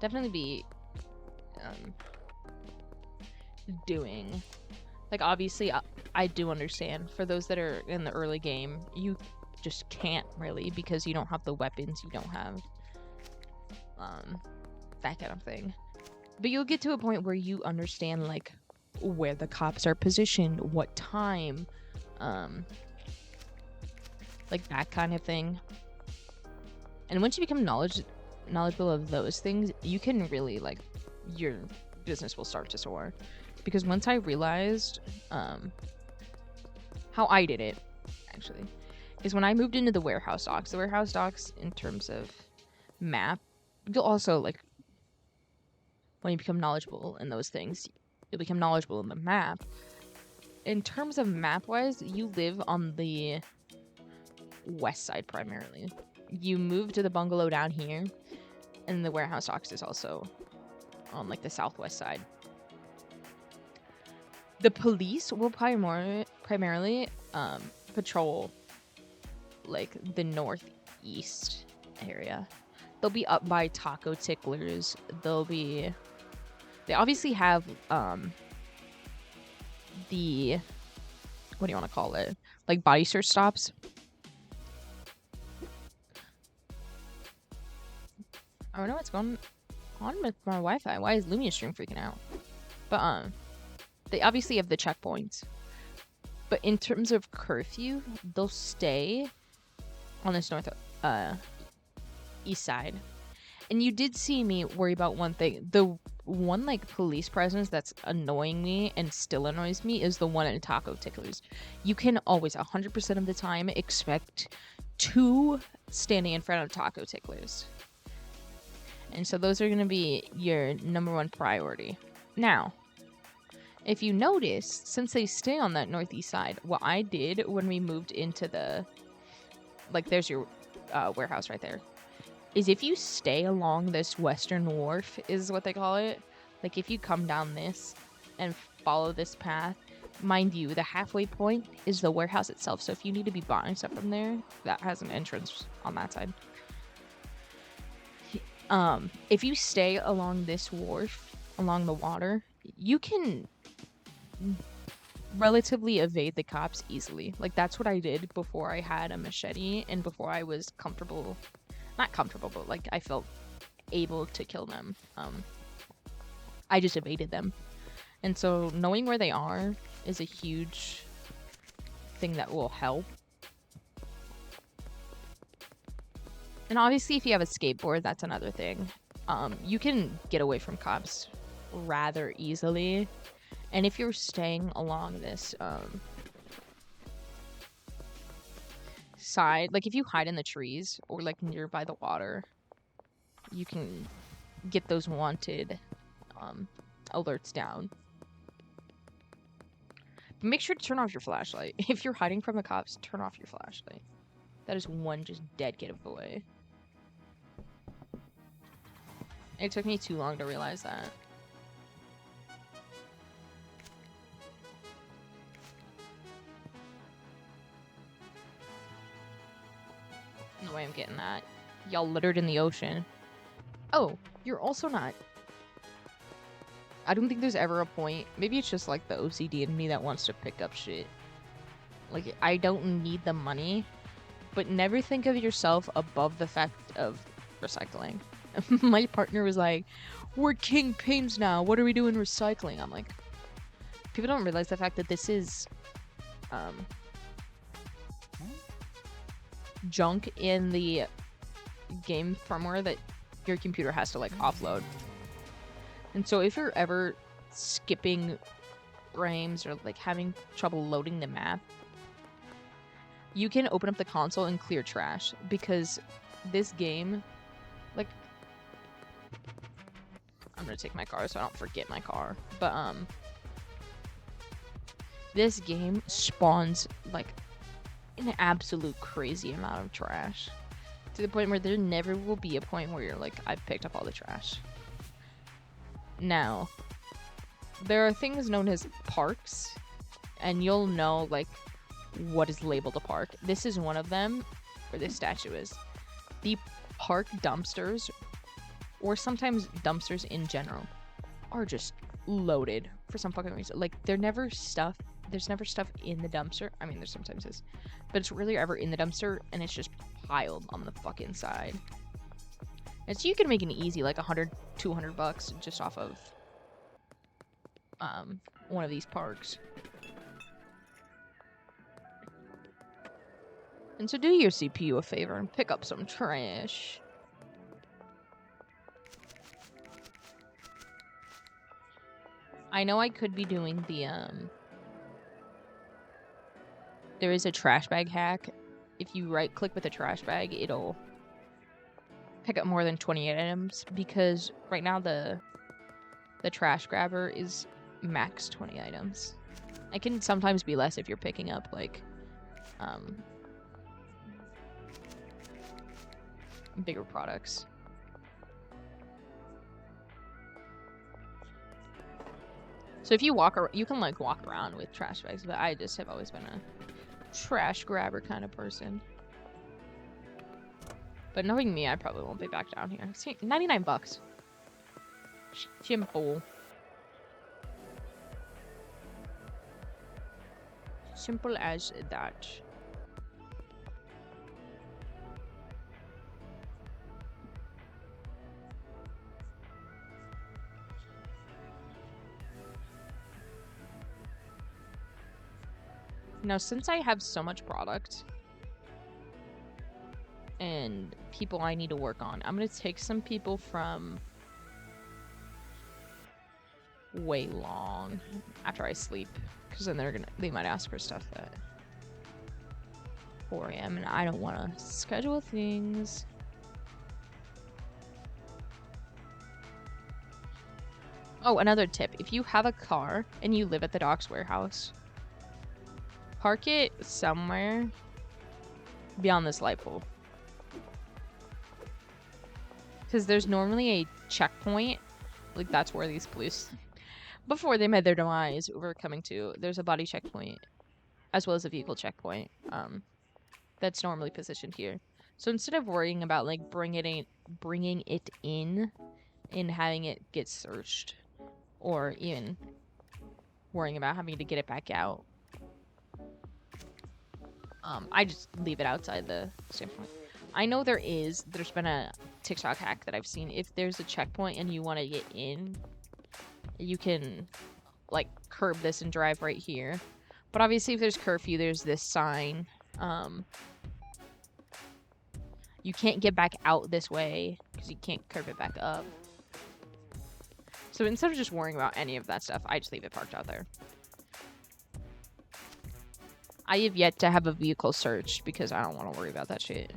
definitely be doing. Like, obviously, I do understand for those that are in the early game, you just can't really, because you don't have the weapons, you don't have that kind of thing. But you'll get to a point where you understand, like, where the cops are positioned, what time, like that kind of thing. And once you become knowledgeable of those things, you can really, like, your business will start to soar. Because once I realized how I did it, actually, is when I moved into the warehouse docks. The warehouse docks, in terms of map, you'll also, like, when you become knowledgeable in those things, you'll become knowledgeable in the map. In terms of map-wise, you live on the west side primarily. You move to the bungalow down here, and the warehouse docks is also on, like, the southwest side. The police will primarily patrol, like, the northeast area. They'll be up by taco ticklers. They obviously have the, what do you want to call it, like, body search stops. I don't know what's going on with my Wi-Fi. Why is Lumia stream freaking out? But they obviously have the checkpoints. But in terms of curfew, they'll stay on this east side. And you did see me worry about one thing. The one, like, police presence that's annoying me and still annoys me is the one in taco ticklers. You can always, 100% of the time, expect 2 standing in front of taco ticklers. And so those are going to be your number one priority. Now, if you notice, since they stay on that northeast side, what I did when we moved into the, like, there's your warehouse right there, is if you stay along this western wharf, is what they call it. Like, if you come down this and follow this path, mind you, the halfway point is the warehouse itself. So if you need to be buying stuff from there, that has an entrance on that side. If you stay along this wharf, along the water, you can relatively evade the cops easily. Like, that's what I did before I had a machete and before I was comfortable, not comfortable, but like I felt able to kill them. I just evaded them. And so knowing where they are is a huge thing that will help. And obviously, if you have a skateboard, that's another thing. You can get away from cops rather easily. And if you're staying along this side, like if you hide in the trees or like nearby the water, you can get those wanted alerts down. But make sure to turn off your flashlight. If you're hiding from the cops, turn off your flashlight. That is one just dead giveaway. It took me too long to realize that. No way I'm getting that. Y'all littered in the ocean. Oh, you're also not. I don't think there's ever a point. Maybe it's just like the OCD in me that wants to pick up shit. Like, I don't need the money, but never think of yourself above the fact of recycling. My partner was like, we're kingpins now. What are we doing recycling? I'm like, people don't realize the fact that this is junk in the game firmware that your computer has to like offload. And so if you're ever skipping frames or like having trouble loading the map, you can open up the console and clear trash, because this game, like, I'm gonna take my car so I don't forget my car, but this game spawns like an absolute crazy amount of trash, to the point where there never will be a point where you're like, I've picked up all the trash. Now, there are things known as parks, and you'll know like what is labeled a park. This is one of them, where this statue is. The park dumpsters, or sometimes dumpsters in general, are just loaded for some fucking reason. Like, there's never stuff in the dumpster. I mean, there sometimes is, but it's rarely ever in the dumpster, and it's just piled on the fucking side. And so you can make an easy like $100-200 just off of one of these parks. And so do your CPU a favor and pick up some trash. I know I could be doing the there is a trash bag hack. If you right click with a trash bag, it'll pick up more than 20 items, because right now the trash grabber is max 20 items. It can sometimes be less if you're picking up like bigger products. So if you you can like walk around with trash bags, but I just have always been a trash grabber kind of person. But knowing me, I probably won't be back down here. See, $99. Simple. Simple as that. Now, since I have so much product and people I need to work on, I'm gonna take some people from way long after I sleep, because then they might ask for stuff at 4 a.m. and I don't want to schedule things. Oh, another tip. If you have a car and you live at the docks warehouse, park it somewhere beyond this light pole. Because there's normally a checkpoint. Like, that's where these police, before they met their demise, were coming to. There's a body checkpoint, as well as a vehicle checkpoint, that's normally positioned here. So instead of worrying about, like, bringing it in and having it get searched, or even worrying about having to get it back out, I just leave it outside the standpoint. I know there's been a TikTok hack that I've seen. If there's a checkpoint and you want to get in, you can, like, curb this and drive right here. But obviously if there's curfew, there's this sign. You can't get back out this way because you can't curb it back up. So instead of just worrying about any of that stuff, I just leave it parked out there. I have yet to have a vehicle searched because I don't want to worry about that shit.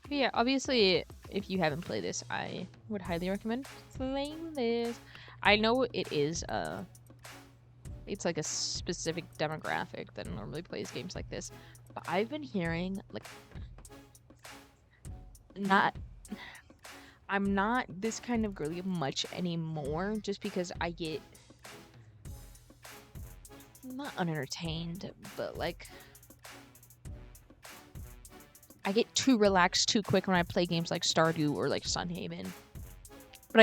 But yeah, obviously, if you haven't played this, I would highly recommend playing this. I know it is it's like a specific demographic that normally plays games like this, but I've been hearing, like, I'm not this kind of girly much anymore, just because I get not unentertained, but like I get too relaxed too quick when I play games like Stardew or like Sunhaven. But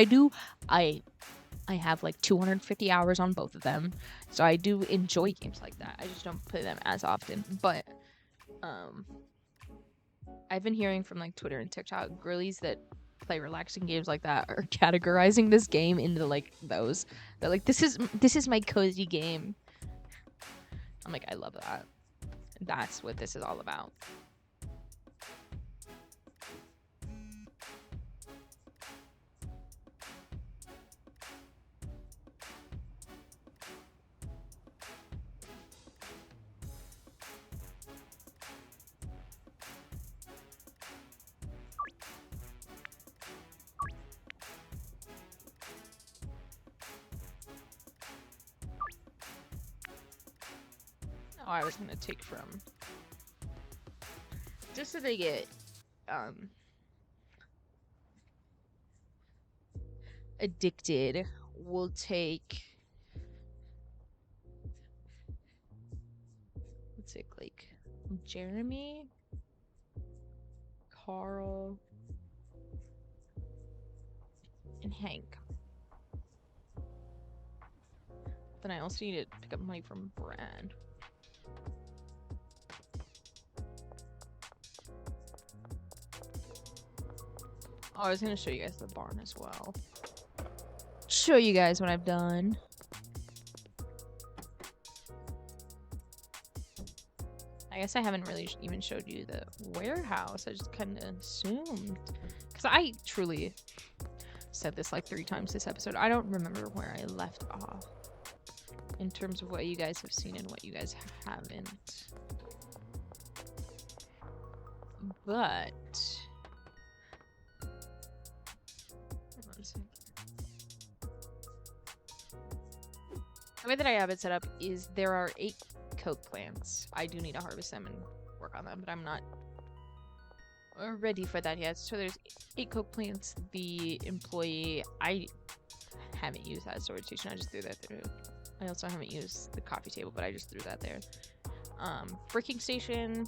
I have like 250 hours on both of them, so I do enjoy games like that. I just don't play them as often. But I've been hearing from like Twitter and TikTok, girlies that play relaxing games like that are categorizing this game into like those. They're like, this is my cozy game. I'm like, I love that. That's what this is all about. Oh, I was gonna take from, just so they get addicted, we'll take, let's take like Jeremy, Carl, and Hank. Then I also need to pick up money from Brad. Oh, I was gonna show you guys the barn as well. Show you guys what I've done. I guess I haven't really even showed you the warehouse. I just kind of assumed. Because I truly said this like 3 times this episode. I don't remember where I left off in terms of what you guys have seen and what you guys haven't. But the way that I have it set up is there are 8 coke plants. I do need to harvest them and work on them, but I'm not ready for that yet. So there's 8 coke plants. The employee, I haven't used that storage station. I just threw that through. I also haven't used the coffee table, but I just threw that there. Bricking station,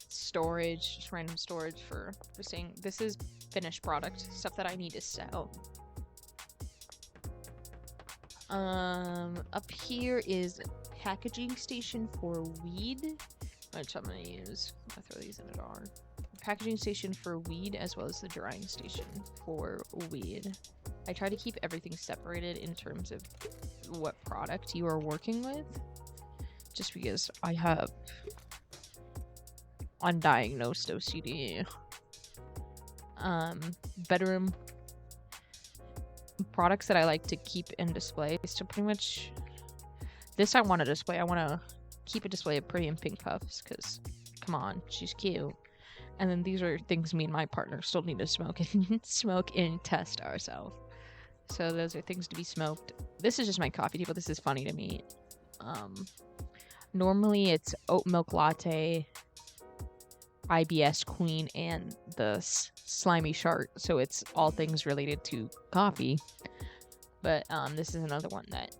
storage, just random storage for saying this is finished product, stuff that I need to sell. Up here is packaging station for weed, which I'm gonna use. I'm gonna throw these in a jar. Packaging station for weed, as well as the drying station for weed. I try to keep everything separated in terms of what product you are working with, just because I have undiagnosed OCD. Bedroom products that I like to keep in displays to pretty much... This I want to display. I want to keep a display of premium pink puffs because, come on, she's cute. And then these are things me and my partner still need to smoke and smoke and test ourselves. So those are things to be smoked. This is just my coffee table. This is funny to me. Normally it's oat milk latte, IBS queen, and the slimy shark. So it's all things related to coffee. But this is another one that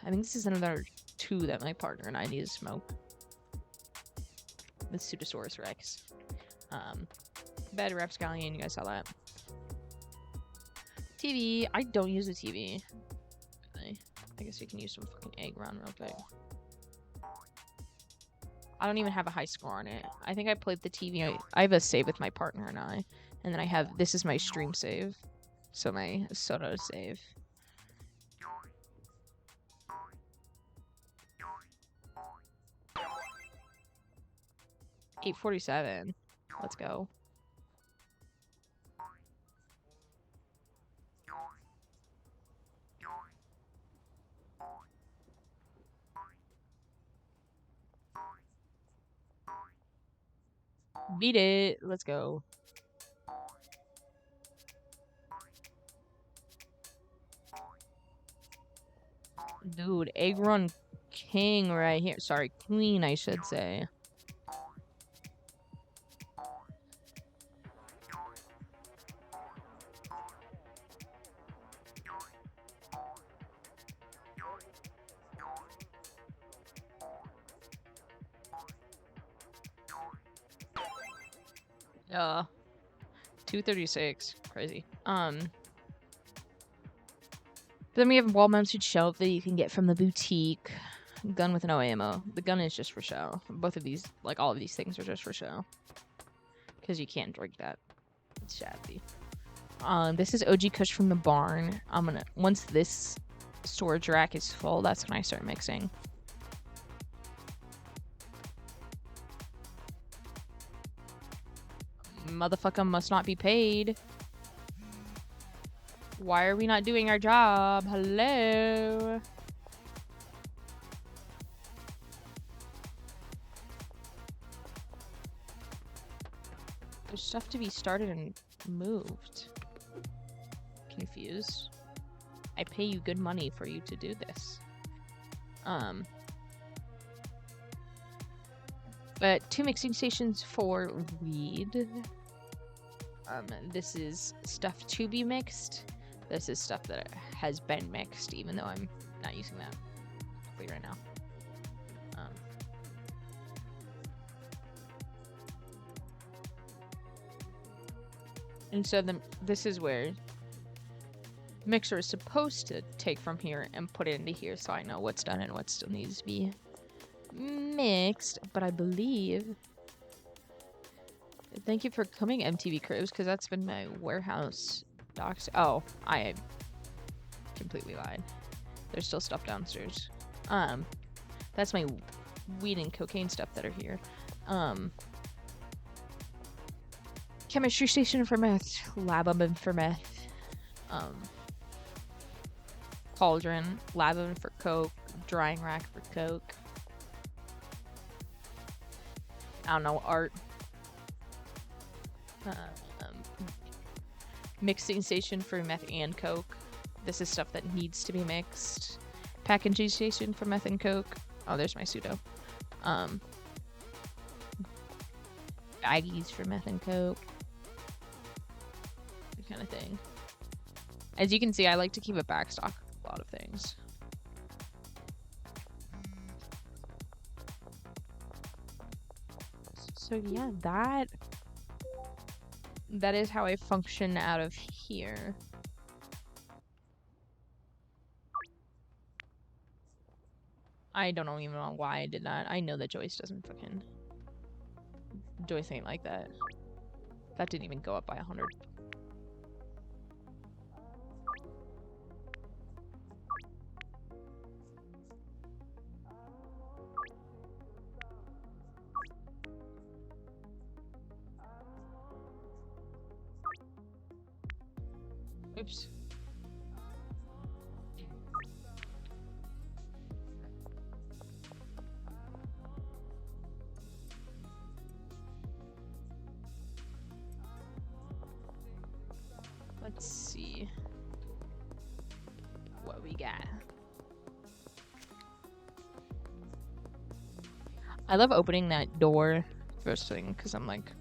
I think this is another 2 that my partner and I need to smoke. The Pseudosaurus Rex. Bad Rapscallion, you guys saw that. TV, I don't use the TV. I guess we can use some fucking egg run real quick. I don't even have a high score on it. I think I played the TV. I have a save with my partner and I. And then I have, this is my stream save. So my Soto save. $8.47. Let's go. Beat it. Let's go. Dude, egg run king right here. Sorry, queen, I should say. Yeah. 236. Crazy. Then we have a wall-mounted shelf that you can get from the boutique. Gun with no ammo. The gun is just for show. Both of these, like all of these things, are just for show. Because you can't drink that. It's shabby. This is OG Kush from the barn. Once this storage rack is full, that's when I start mixing. Motherfucker must not be paid. Why are we not doing our job? Hello? There's stuff to be started and moved. Confused. I pay you good money for you to do this. But 2 mixing stations for weed. This is stuff to be mixed. This is stuff that has been mixed, even though I'm not using that right now. And so this is where mixer is supposed to take from here and put it into here, so I know what's done and what still needs to be mixed. But I believe... Thank you for coming, MTV Cribz, because that's been my warehouse docs. Oh, I completely lied. There's still stuff downstairs. That's my weed and cocaine stuff that are here. Chemistry station for meth. Lab oven for meth. Cauldron. Lab oven for coke. Drying rack for coke. I don't know, art. Mixing station for meth and coke. This is stuff that needs to be mixed. Packaging station for meth and coke. Oh, there's my pseudo. Baggies for meth and coke. That kind of thing. As you can see, I like to keep a backstock of a lot of things. So yeah, that is how I function out of here. I don't even know why I did that. I know that Joyce doesn't fucking... Joyce ain't like that. That didn't even go up by 100. Oops. Let's see what we got. I love opening that door first thing because I'm like,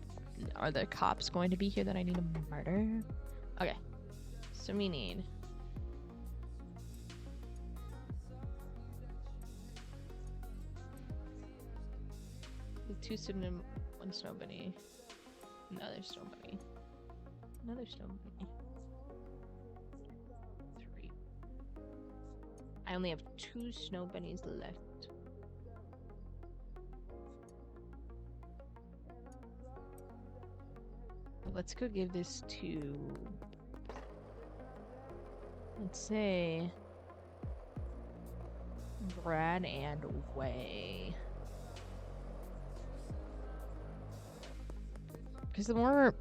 are the cops going to be here that I need to murder? Okay, so we need two cinnamon, one snow bunny, another snow bunny, another snow bunny. 3. I only have 2 snow bunnies left. Let's go give this to, let's say, Brad and Way. Because the more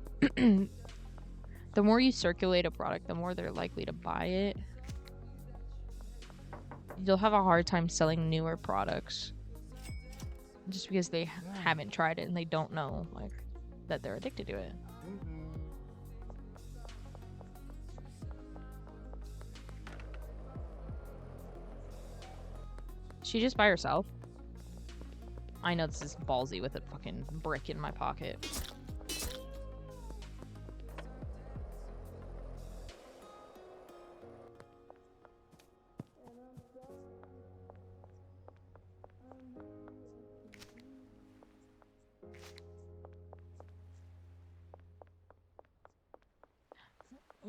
the more you circulate a product, the more they're likely to buy it. You'll have a hard time selling newer products just because they haven't tried it and they don't know like that they're addicted to it. She just by herself? I know this is ballsy with a fucking brick in my pocket.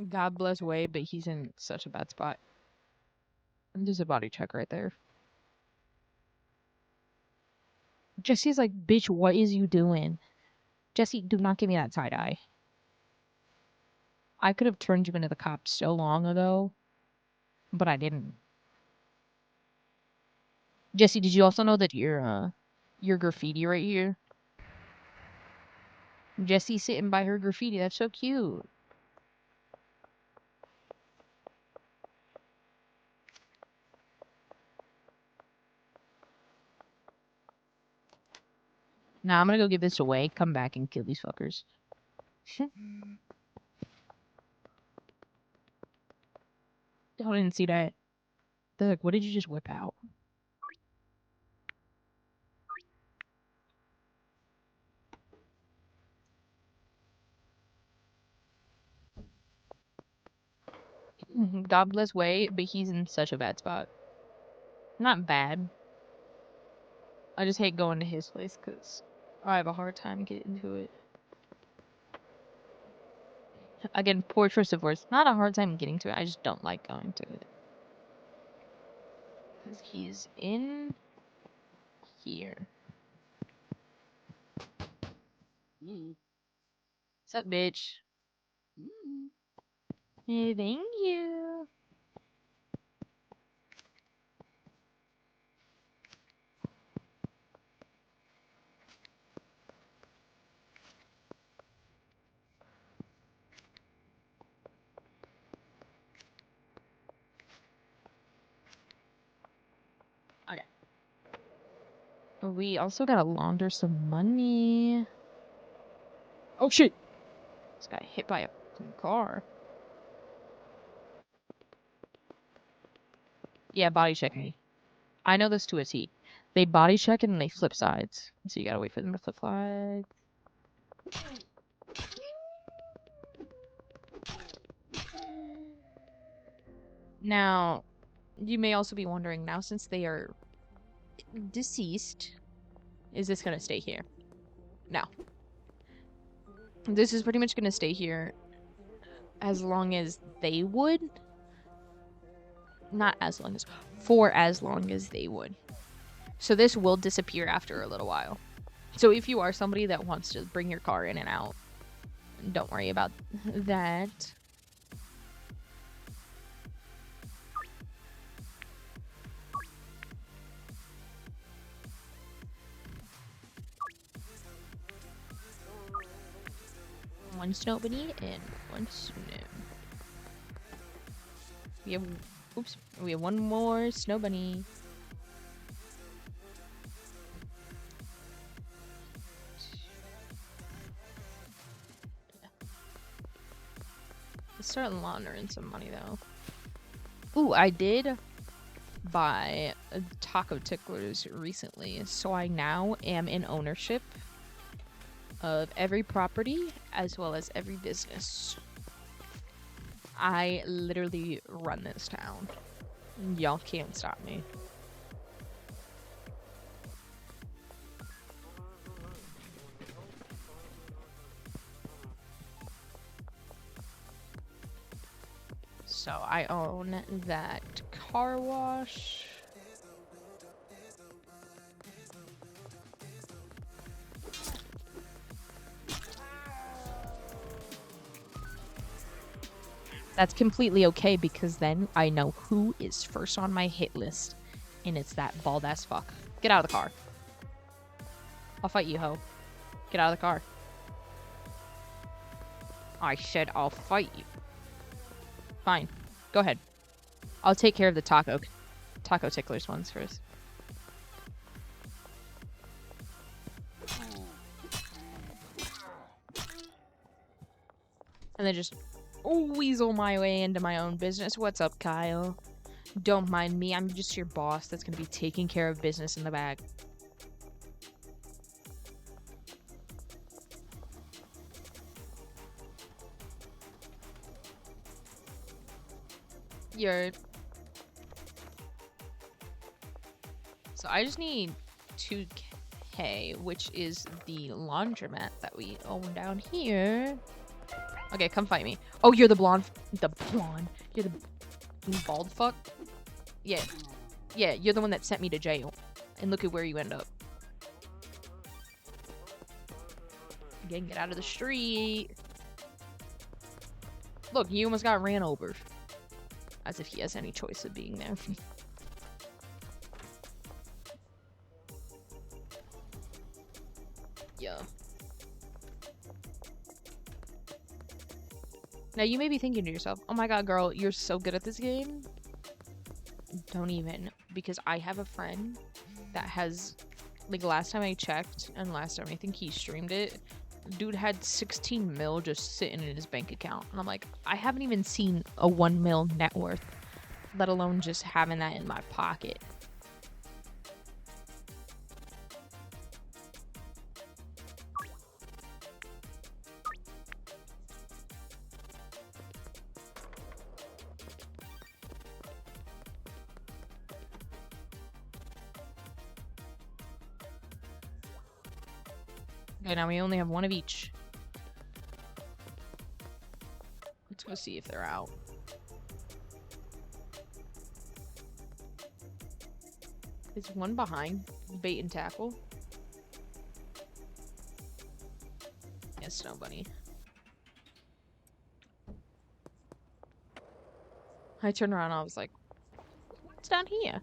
God bless Wade, but he's in such a bad spot. There's a body check right there. Jesse's like, bitch, what is you doing? Jesse, do not give me that side eye. I could have turned you into the cops so long ago, but I didn't. Jesse, did you also know that your graffiti right here? Jessie sitting by her graffiti. That's so cute. Now I'm gonna go give this away, come back and kill these fuckers. Y'all didn't see that. They're like, what did you just whip out? God bless Way, but he's in such a bad spot. Not bad. I just hate going to his place because I have a hard time getting to it. Again, poor choice of words. Not a hard time getting to it. I just don't like going to it. Because he's in here. What's up, bitch? Hey, thank you. Okay. We also gotta launder some money. Oh shit! This got hit by a fucking car. Yeah, body check me. I know this to a T. They body check and they flip sides. So you gotta wait for them to flip sides. Now, you may also be wondering, now since they are deceased, is this gonna stay here? No. This is pretty much gonna stay here as long as they would. Not as long as, for as long as they would. So this will disappear after a little while. So if you are somebody that wants to bring your car in and out, don't worry about that. One snow bunny and one snow. We have, oops, we have one more snow bunny. start laundering some money though. Ooh, I did buy taco ticklers recently, so I now am in ownership of every property as well as every business. I literally run this town. Y'all can't stop me. So I own that car wash. That's completely okay because then I know who is first on my hit list. And it's that bald ass fuck. Get out of the car. I'll fight you, ho. Get out of the car. I said I'll fight you. Fine. Go ahead. I'll take care of the taco ticklers ones first. And then just weasel my way into my own business. What's up, Kyle? Don't mind me. I'm just your boss that's gonna be taking care of business in the back. So I just need 2K, which is the laundromat that we own down here. Okay, come fight me. Oh, you're the blonde. You're the bald fuck. Yeah, you're the one that sent me to jail. And look at where you end up. Again, get out of the street. Look, he almost got ran over. As if he has any choice of being there. Yeah. Now you may be thinking to yourself, oh my god, girl, you're so good at this game. Don't even. Because I have a friend that has, like, last time I checked, and last time I think he streamed it, dude had 16 mil just sitting in his bank account. And I'm like, I haven't even seen a 1 mil net worth, let alone just having that in my pocket. Okay, now we only have one of each. Let's go see if they're out. Is one behind bait and tackle? Yes, nobody. I turned around and I was like, what's down here?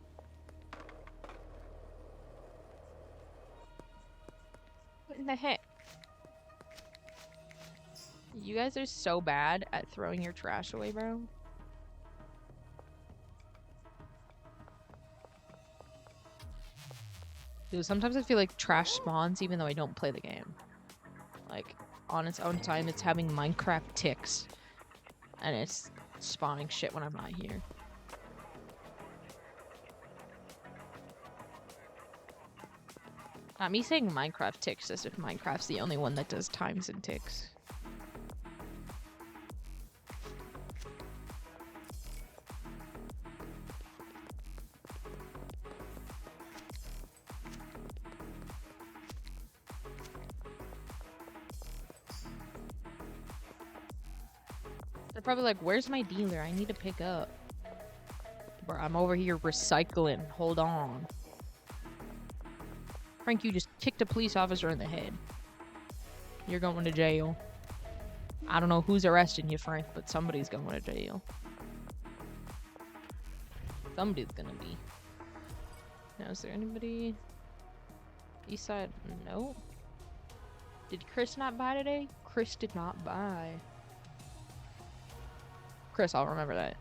What in the heck? You guys are so bad at throwing your trash away, bro. Dude, sometimes I feel like trash spawns even though I don't play the game. Like, on its own time, it's having Minecraft ticks. And it's spawning shit when I'm not here. Me saying Minecraft ticks as if Minecraft's the only one that does times and ticks. They're probably like, where's my dealer? I need to pick up. Bro, I'm over here recycling. Hold on. Frank, you just kicked a police officer in the head. You're going to jail. I don't know who's arresting you, Frank, but somebody's going to jail. Somebody's gonna be. Now, is there anybody? East side? No. Did Chris not buy today? Chris did not buy. Chris, I'll remember that.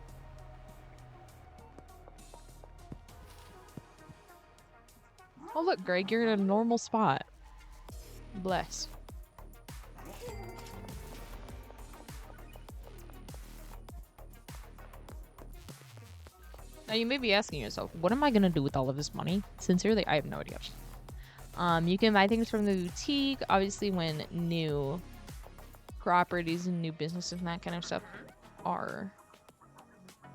Oh look, Greg, you're in a normal spot. Bless. Now you may be asking yourself, what am I gonna do with all of this money? Sincerely, I have no idea. You can buy things from the boutique. Obviously, when new properties and new businesses and that kind of stuff are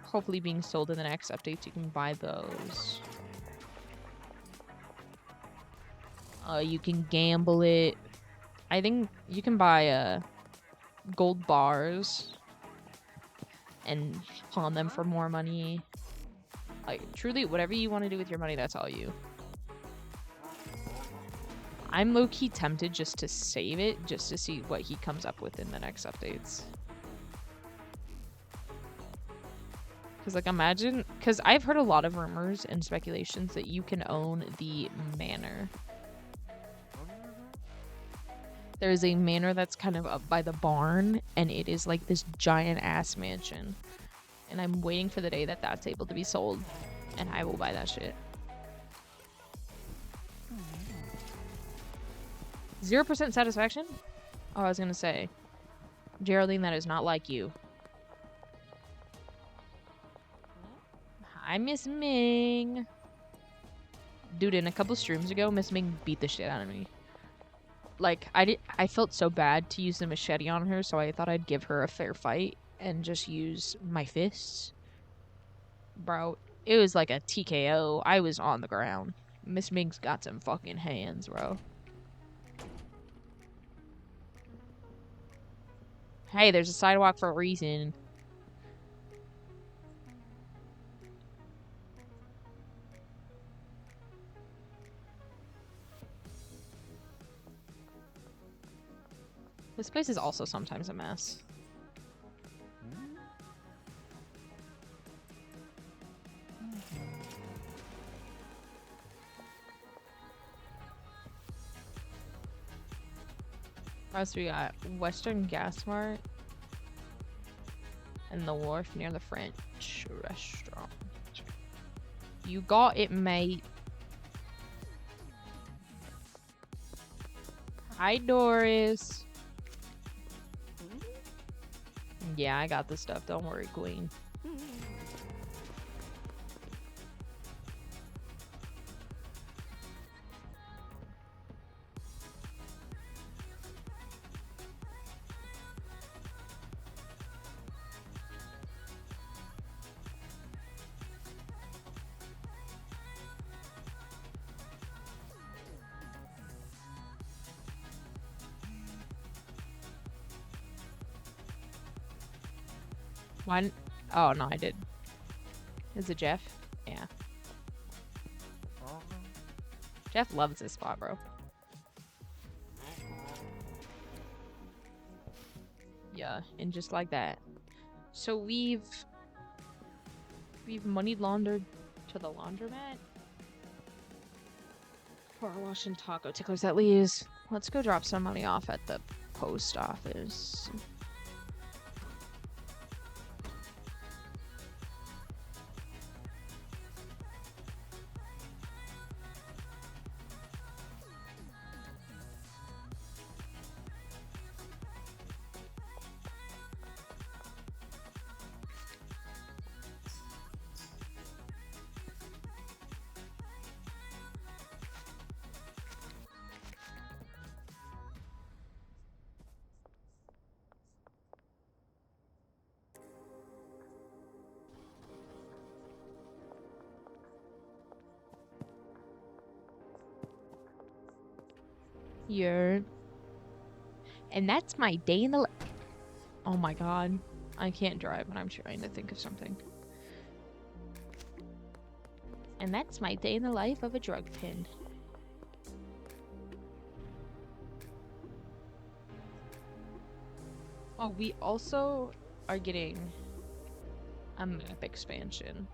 hopefully being sold in the next updates, you can buy those. You can gamble it. I think you can buy gold bars and pawn them for more money. Like, truly, whatever you want to do with your money, that's all you. I'm low-key tempted just to save it, just to see what he comes up with in the next updates. Because, like, imagine... Because I've heard a lot of rumors and speculations that you can own the manor. There's a manor that's kind of up by the barn, and it is like this giant-ass mansion. And I'm waiting for the day that that's able to be sold, and I will buy that shit. 0% satisfaction? Oh, I was gonna say. Geraldine, that is not like you. Hi, Miss Ming. Dude, in a couple streams ago, Miss Ming beat the shit out of me. Like, I felt so bad to use the machete on her, so I thought I'd give her a fair fight and just use my fists. Bro, it was like a TKO. I was on the ground. Miss Ming's got some fucking hands, bro. Hey, there's a sidewalk for a reason. This place is also sometimes a mess. First, we got Western Gas Mart and the wharf near the French restaurant. You got it, mate. Hi, Doris. Yeah, I got this stuff. Don't worry, Queen. One. Oh, no, I did. Is it Jeff? Yeah. Jeff loves this spot, bro. Yeah, and just like that. So we've money laundered to the laundromat. Car wash and taco ticklers at least. Let's go drop some money off at the post office. Here. And that's my day in the life. Oh my god. I can't drive and I'm trying to think of something. And that's my day in the life of a drug pin. Oh, we also are getting a map expansion.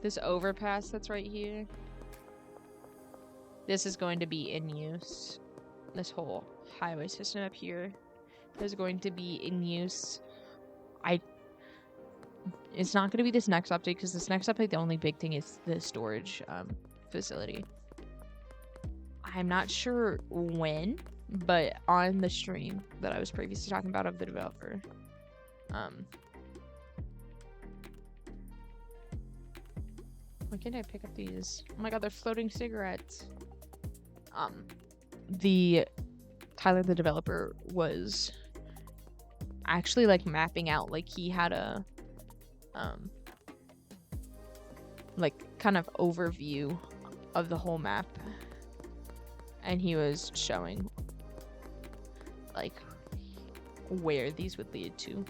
This overpass that's right here. This is going to be in use. This whole highway system up here is going to be in use. It's not going to be this next update because this next update, the only big thing is the storage facility. I'm not sure when, but on the stream that I was previously talking about of the developer, Why can't I pick up these? Oh my god, they're floating cigarettes. The Tyler, the developer, was actually like mapping out, like he had a like kind of overview of the whole map, and he was showing like where these would lead to,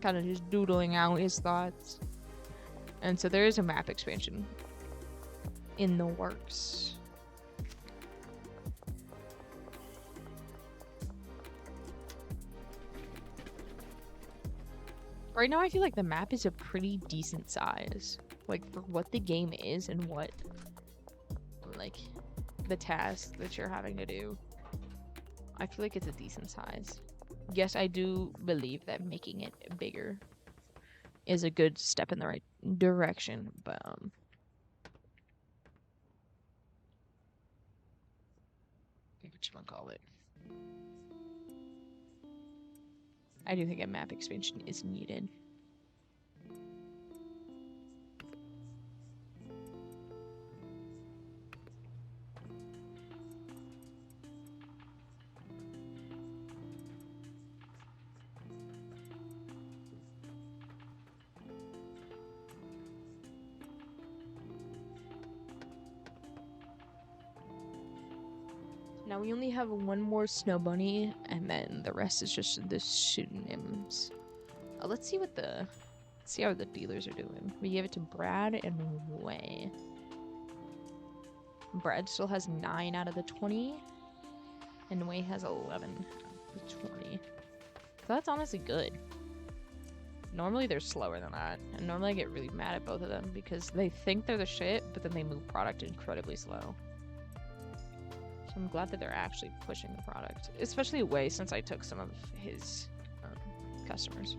kind of just doodling out his thoughts. And so there is a map expansion in the works. Right now I feel like the map is a pretty decent size, like for what the game is and what like the task that you're having to do. I feel like it's a decent size. Yes, I do believe that making it bigger is a good step in the right direction, but whatchamacallit, I do think a map expansion is needed. Now we only have one more snow bunny, and then the rest is just the pseudonyms. Let's see how the dealers are doing. We gave it to Brad and Way. Brad still has 9 out of the 20, and Way has 11 out of the 20. So that's honestly good. Normally they're slower than that, and normally I get really mad at both of them because they think they're the shit, but then they move product incredibly slow. So I'm glad that they're actually pushing the product, especially Way, since I took some of his customers.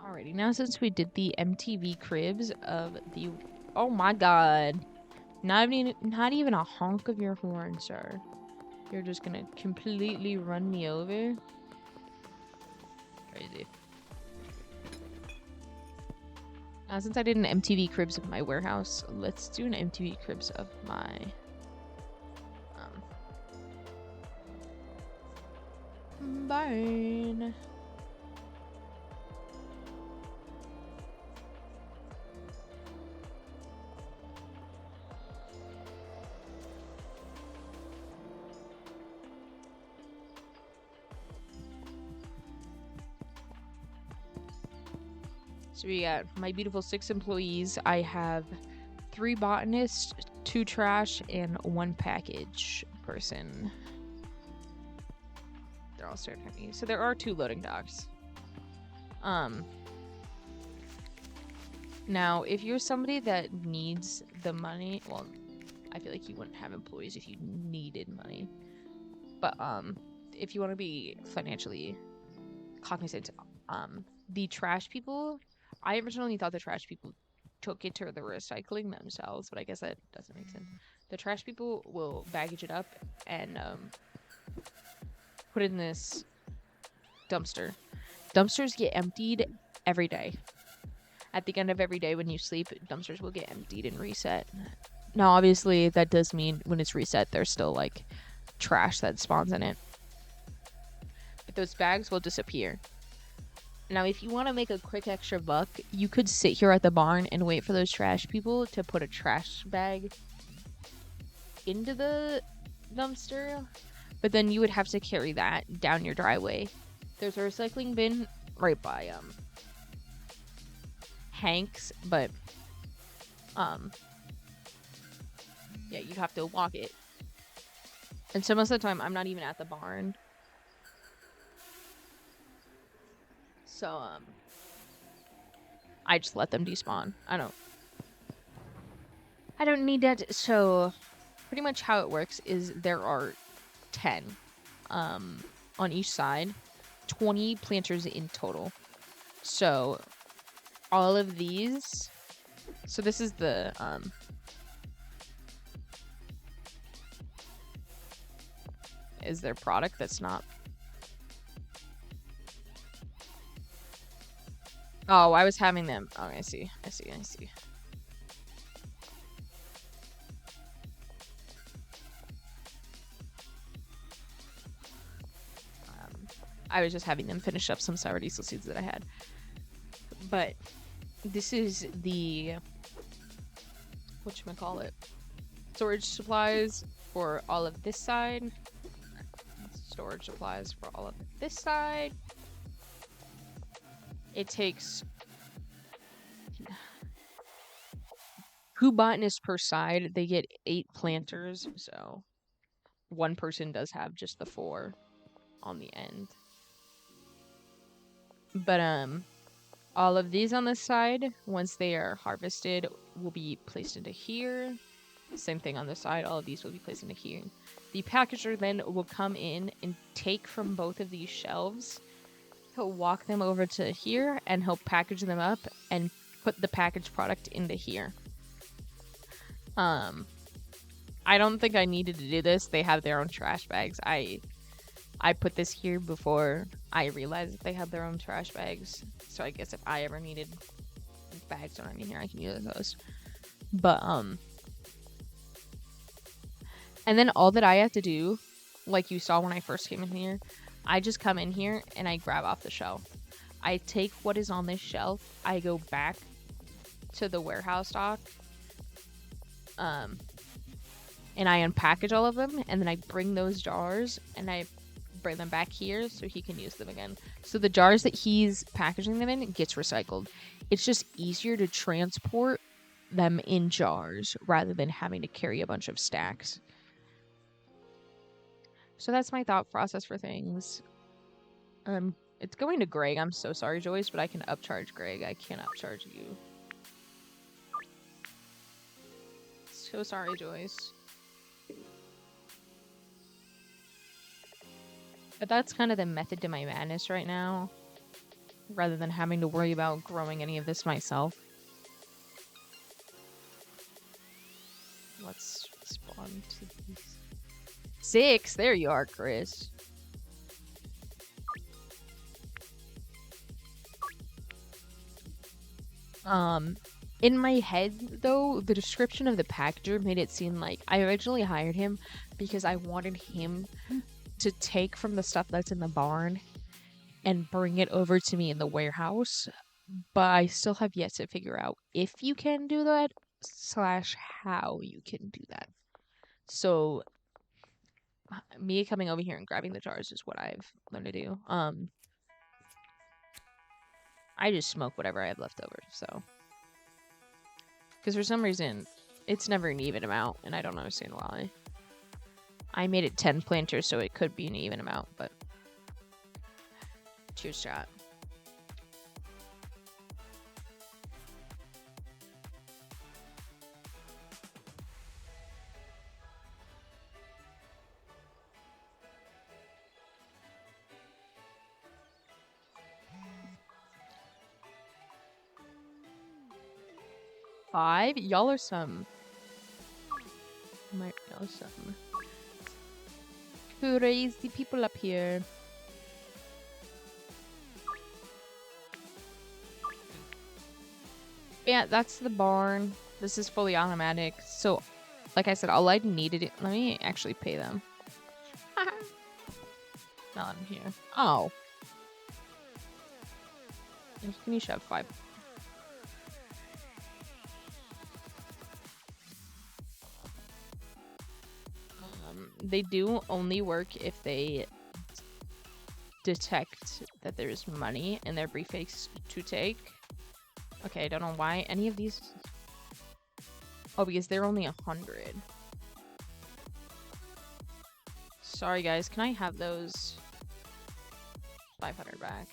Alrighty, now since we did the MTV cribs of the... Oh my god. Not even a honk of your horn, sir. You're just gonna completely run me over? Crazy. Now since I did an MTV cribs of my warehouse, let's do an MTV cribs of my... barn. So we got my beautiful 6 employees. I have 3 botanists, 2 trash, and 1 package person. They're all starting at me. So there are 2 loading docks. Now, if you're somebody that needs the money, well, I feel like you wouldn't have employees if you needed money. But if you want to be financially cognizant, the trash people, I originally thought the trash people took it to the recycling themselves, but I guess that doesn't make sense. The trash people will baggage it up and put it in this dumpster. Dumpsters get emptied every day. At the end of every day when you sleep, dumpsters will get emptied and reset. Now, obviously, that does mean when it's reset, there's still, like, trash that spawns in it. But those bags will disappear. Now, if you want to make a quick extra buck, you could sit here at the barn and wait for those trash people to put a trash bag into the dumpster. But then you would have to carry that down your driveway. There's a recycling bin right by Hank's, but Yeah, you'd have to walk it. And so most of the time, I'm not even at the barn. So, I just let them despawn. I don't need that. So, pretty much how it works is there are 10 on each side, 20 planters in total. So, all of these, so this is the is their product that's not. Oh, I was having them. Oh, I see. I was just having them finish up some sour diesel seeds that I had. But this is the whatchamacallit, storage supplies for all of this side. Storage supplies for all of this side. It takes 2 botanists per side. They get 8 planters, so one person does have just the 4 on the end. But all of these on this side, once they are harvested, will be placed into here. Same thing on this side, all of these will be placed into here. The packager then will come in and take from both of these shelves. He'll walk them over to here and he'll package them up and put the packaged product into here. I don't think I needed to do this. They have their own trash bags. I put this here before I realized that they had their own trash bags. So I guess if I ever needed bags around in here, I can use those. But, and then all that I have to do, like you saw when I first came in here, I just come in here and I grab off the shelf. I take what is on this shelf, I go back to the warehouse stock, and I unpackage all of them, and then I bring those jars and I bring them back here so he can use them again. So the jars that he's packaging them in gets recycled. It's just easier to transport them in jars rather than having to carry a bunch of stacks. So that's my thought process for things. It's going to Greg. I'm so sorry, Joyce, but I can upcharge Greg. I can't upcharge you. So sorry, Joyce. But that's kind of the method to my madness right now, rather than having to worry about growing any of this myself. Let's spawn to these. 6! There you are, Chris. In my head, though, the description of the packager made it seem like I originally hired him because I wanted him to take from the stuff that's in the barn and bring it over to me in the warehouse, but I still have yet to figure out if you can do that / how you can do that. So me coming over here and grabbing the jars is what I've learned to do. I just smoke whatever I have left over, so because for some reason it's never an even amount and I don't understand why. I made it 10 planters, so it could be an even amount, but cheers, chat. Five? Y'all are some crazy people up here. Yeah, that's the barn. This is fully automatic. So, like I said, all I needed... Let me actually pay them. Not in here. Oh. Can you shove 5? They do only work if they detect that there's money in their briefcase to take. Okay, I don't know why any of these... Oh, because they're only 100. Sorry, guys. Can I have those 500 back?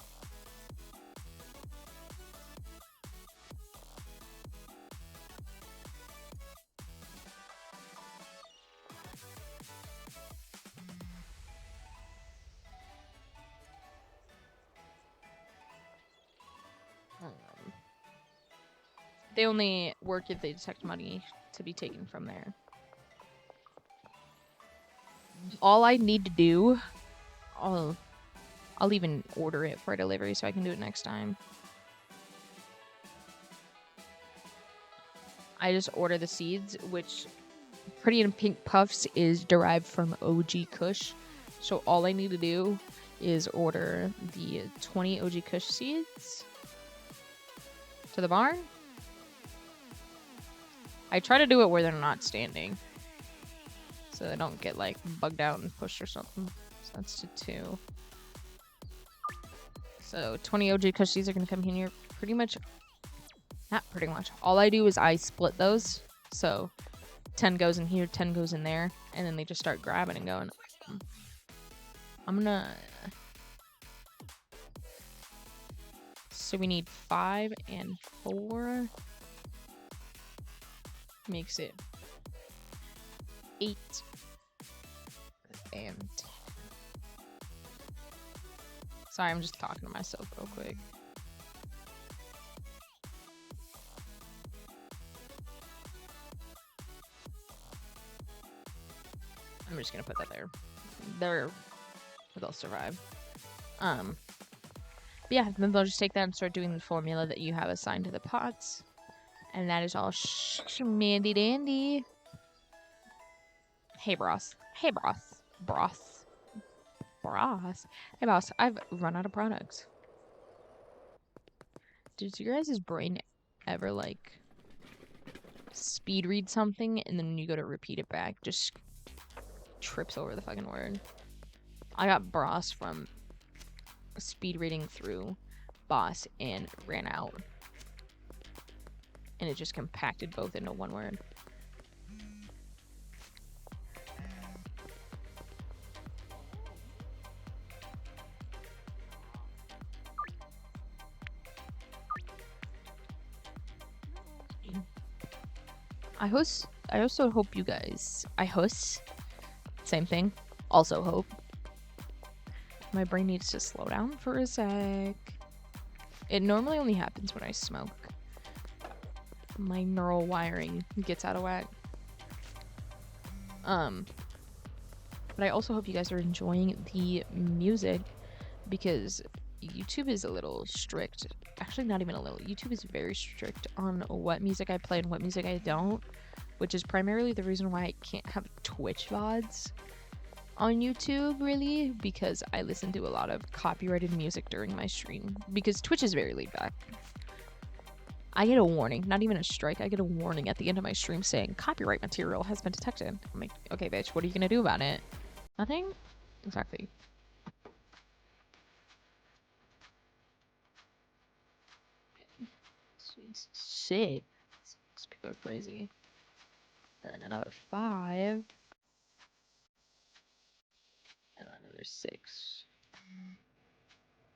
They only work if they detect money to be taken from there. All I need to do, I'll even order it for delivery so I can do it next time. I just order the seeds, which Pretty in Pink Puffs is derived from OG Kush. So all I need to do is order the 20 OG Kush seeds to the barn. I try to do it where they're not standing, so they don't get like bugged out and pushed or something. So that's to 2. So 20 OG Kush seeds are gonna come in here. Pretty much, not pretty much. All I do is I split those. So 10 goes in here, 10 goes in there, and then they just start grabbing and going. I'm gonna. So we need 5 and 4. Makes it 8 and 10. Sorry, I'm just talking to myself real quick. I'm just gonna put that there. They'll survive. But yeah, then they'll just take that and start doing the formula that you have assigned to the pots. And that is all schmandy dandy. Hey, Bros. Hey, Bros. Bros. Bros. Hey, boss. I've run out of products. Does your guys' brain ever, like, speed read something and then when you go to repeat it back, just trips over the fucking word? I got Bros from speed reading through boss and ran out. And it just compacted both into one word. I also hope you guys, same thing, also hope. My brain needs to slow down for a sec. It normally only happens when I smoke. My neural wiring gets out of whack. But I also hope you guys are enjoying the music, because YouTube is a little strict. Actually, not even a little. YouTube is very strict on what music I play and what music I don't, which is primarily the reason why I can't have Twitch VODs on YouTube, really, because I listen to a lot of copyrighted music during my stream, because Twitch is very laid back. I get a warning, not even a strike, I get a warning at the end of my stream saying copyright material has been detected. I'm like, okay, bitch, what are you gonna do about it? Nothing? Exactly. Shit. These people are crazy. And another 5. And another 6.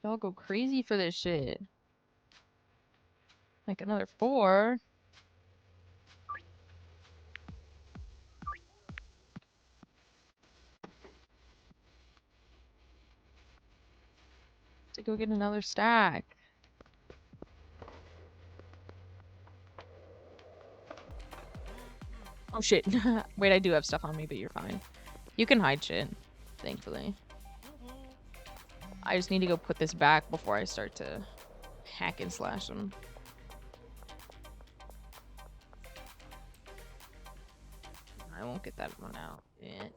Y'all go crazy for this shit. Like another 4. To go get another stack. Oh shit. Wait, I do have stuff on me, but you're fine. You can hide shit, thankfully. I just need to go put this back before I start to hack and slash them. I won't get that one out yet.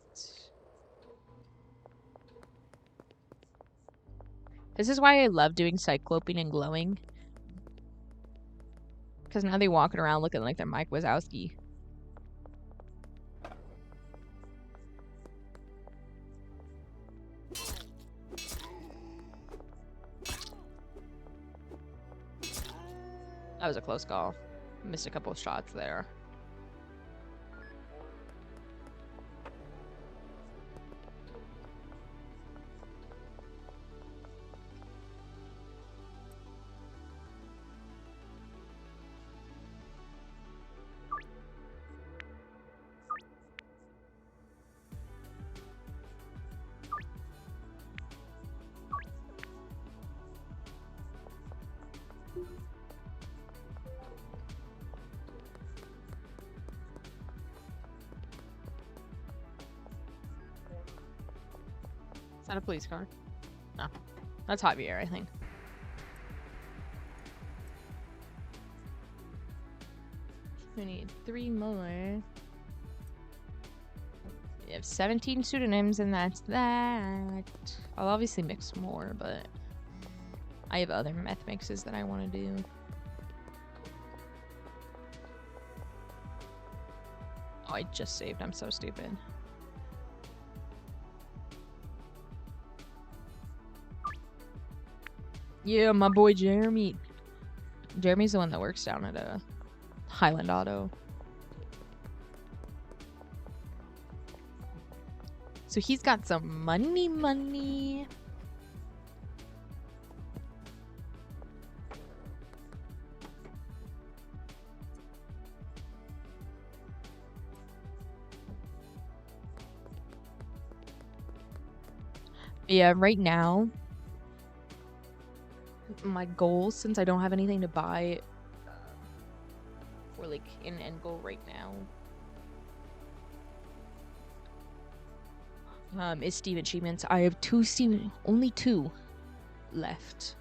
This is why I love doing cycloping and glowing. Because now they walking around looking like they're Mike Wazowski. That was a close call. Missed a couple of shots there. Not a police car. No. That's Javier, I think. We need 3 more. We have 17 pseudonyms, and that's that. I'll obviously mix more, but I have other meth mixes that I want to do. Oh, I just saved. I'm so stupid. Yeah, my boy Jeremy. Jeremy's the one that works down at Highland Auto. So he's got some money. Yeah, right now, my goal, since I don't have anything to buy, or like an end goal right now, is Steam achievements. I have only 2 left.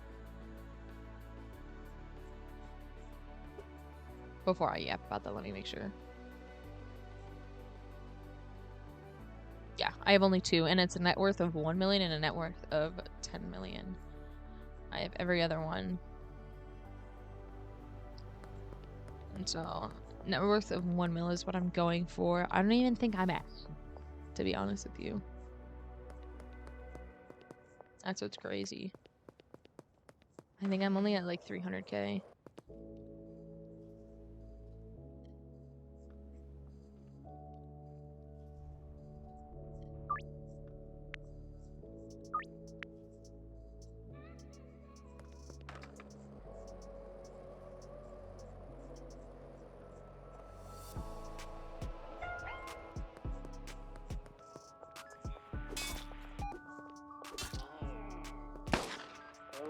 Before I yap about that, let me make sure. Yeah, I have only 2, and it's a net worth of 1 million and a net worth of 10 million. I have every other one. And so, net worth of 1 mil is what I'm going for. I don't even think I'm at, to be honest with you. That's what's crazy. I think I'm only at like 300k.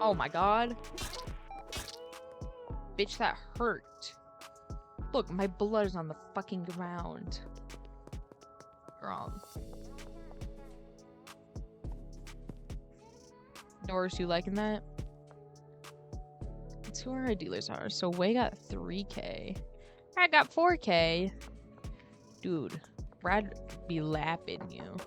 Oh my god. Bitch, that hurt. Look, my blood is on the fucking ground. Wrong. Doris, you liking that? Let's see where our dealers are. So Way got 3k. I got 4k. Dude, Brad be lapping you.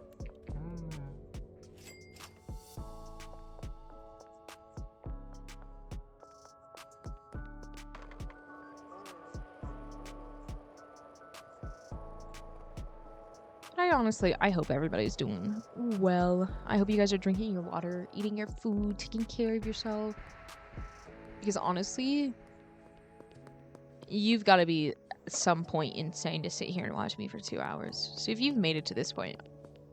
I hope everybody's doing well. I hope you guys are drinking your water, eating your food, taking care of yourself. Because honestly, you've got to be at some point insane to sit here and watch me for 2 hours. So if you've made it to this point,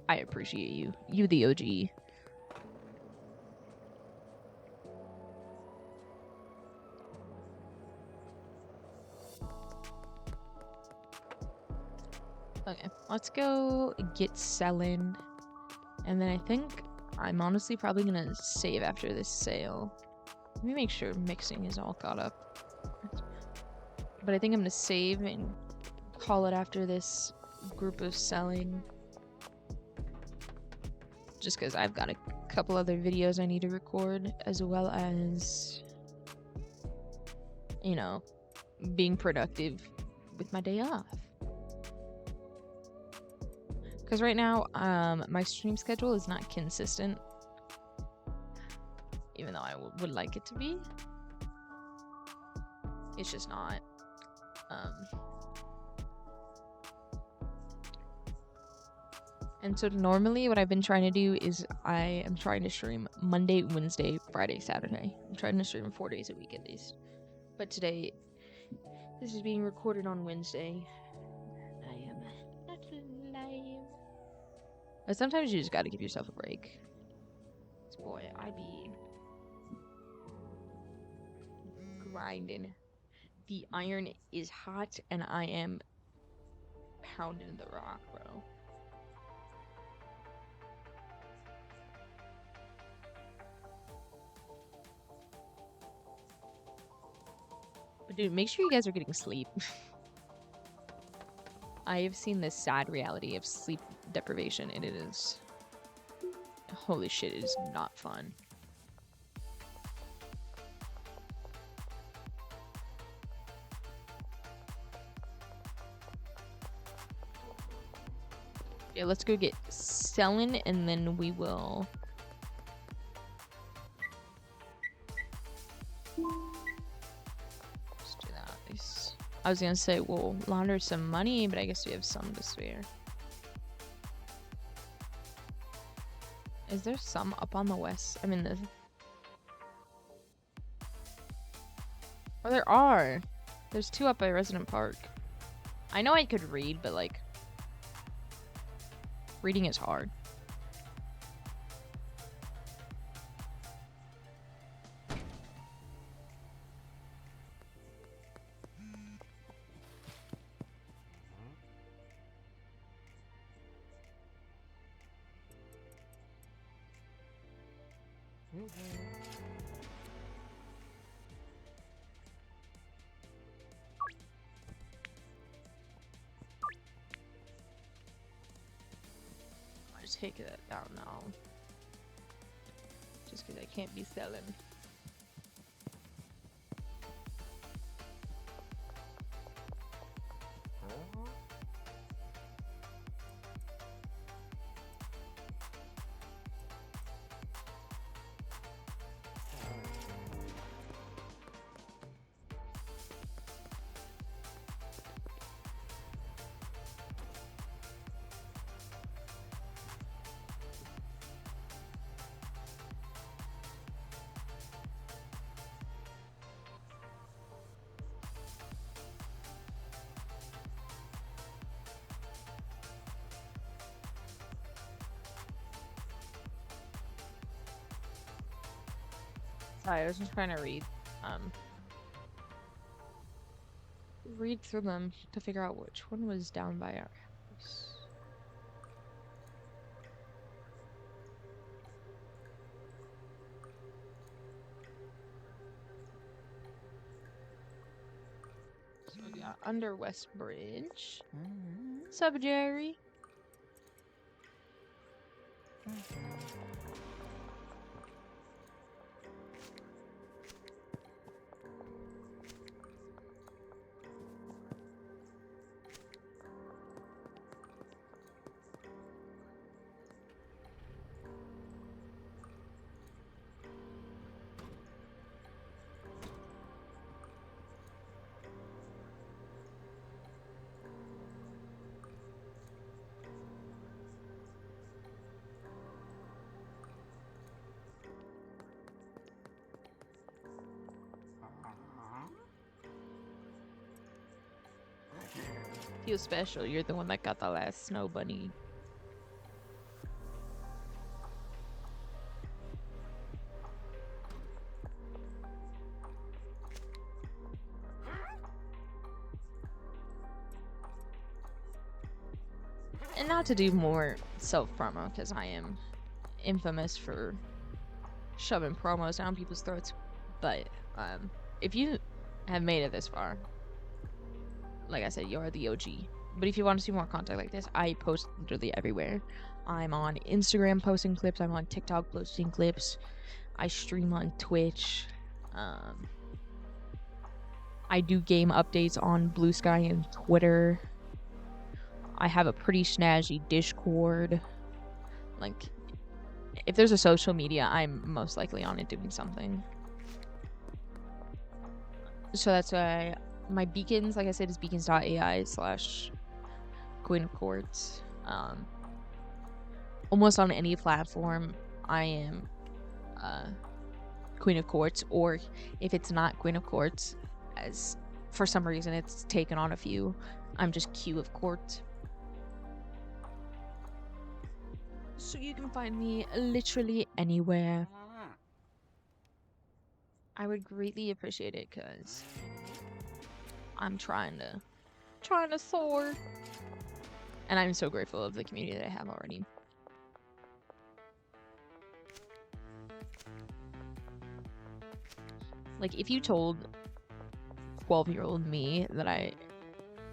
I appreciate you. You the OG. Okay, let's go get selling. And then I think I'm honestly probably gonna save after this sale. Let me make sure mixing is all caught up. But I think I'm gonna save and call it after this group of selling. Just because I've got a couple other videos I need to record, as well as, you know, being productive with my day off. Because right now, my stream schedule is not consistent. Even though I would like it to be. It's just not. And so normally what I've been trying to do is I am trying to stream Monday, Wednesday, Friday, Saturday. I'm trying to stream 4 days a week at least. But today, this is being recorded on Wednesday. I am not live. But sometimes you just gotta give yourself a break. Boy, I be grinding. The iron is hot and I am pounding the rock, bro. But dude, make sure you guys are getting sleep. I have seen this sad reality of sleep deprivation, and it is Holy shit, it is not fun. Yeah, let's go get selling and then we will. Let's do that. I was gonna say we'll launder some money, but I guess we have some to spare. Is there some up on the west? I mean, oh, there are. There's 2 up by Resident Park. I know I could read, but like, reading is hard. I just take that down now. Just because I can't be selling. Sorry, I was just trying to read through them to figure out which one was down by our house. So we got under West Bridge. Sup, Jerry? Feel special. You're the one that got the last snow bunny. And not to do more self-promo, because I am infamous for shoving promos down people's throats. But if you have made it this far, like I said, you're the OG. But if you want to see more content like this, I post literally everywhere. I'm on Instagram posting clips. I'm on TikTok posting clips. I stream on Twitch. I do game updates on Blue Sky and Twitter. I have a pretty snazzy Discord. Like, if there's a social media, I'm most likely on it doing something. So that's why my beacons, like I said, is beacons.ai/Queen of Quartz. Almost on any platform, I am Queen of Quartz, or if it's not Queen of Quartz, as for some reason it's taken on a few, I'm just Q of Quartz. So you can find me literally anywhere. I would greatly appreciate it, because I'm trying to soar. And I'm so grateful of the community that I have already. Like, if you told 12-year-old me that I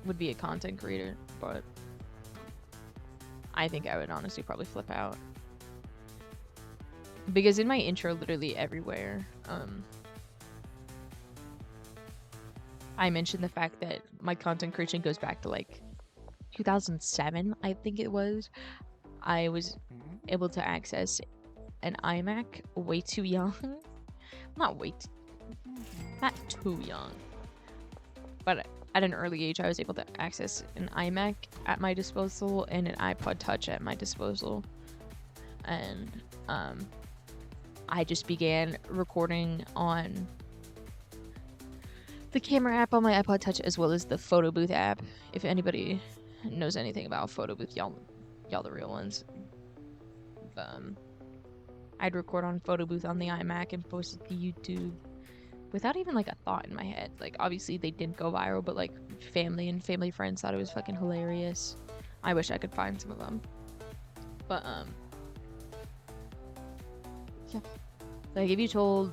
would be a content creator, but I think I would honestly probably flip out. because in my intro, literally everywhere, I mentioned the fact that my content creation goes back to like 2007, I think it was. I was able to access an iMac way too young. Not too young. But at an early age, I was able to access an iMac at my disposal and an iPod Touch at my disposal. And I just began recording on the camera app on my iPod Touch as well as the photo booth app. If anybody knows anything about photo booth, y'all the real ones. I'd record on photo booth on the iMac and post it to YouTube without even like a thought in my head. Like obviously they didn't go viral, but like family and family friends thought it was fucking hilarious. I wish I could find some of them. But yeah. Like if you told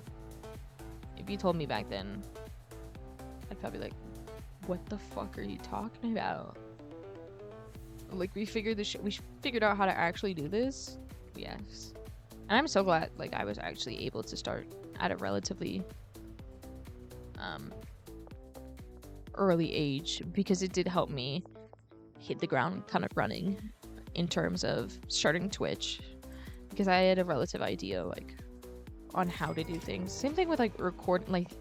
me back then, I'd probably be like, what the fuck are you talking about? Like we figured out how to actually do this. Yes. And I'm so glad like I was actually able to start at a relatively early age, because it did help me hit the ground kind of running in terms of starting Twitch, because I had a relative idea like on how to do things. Same thing with like like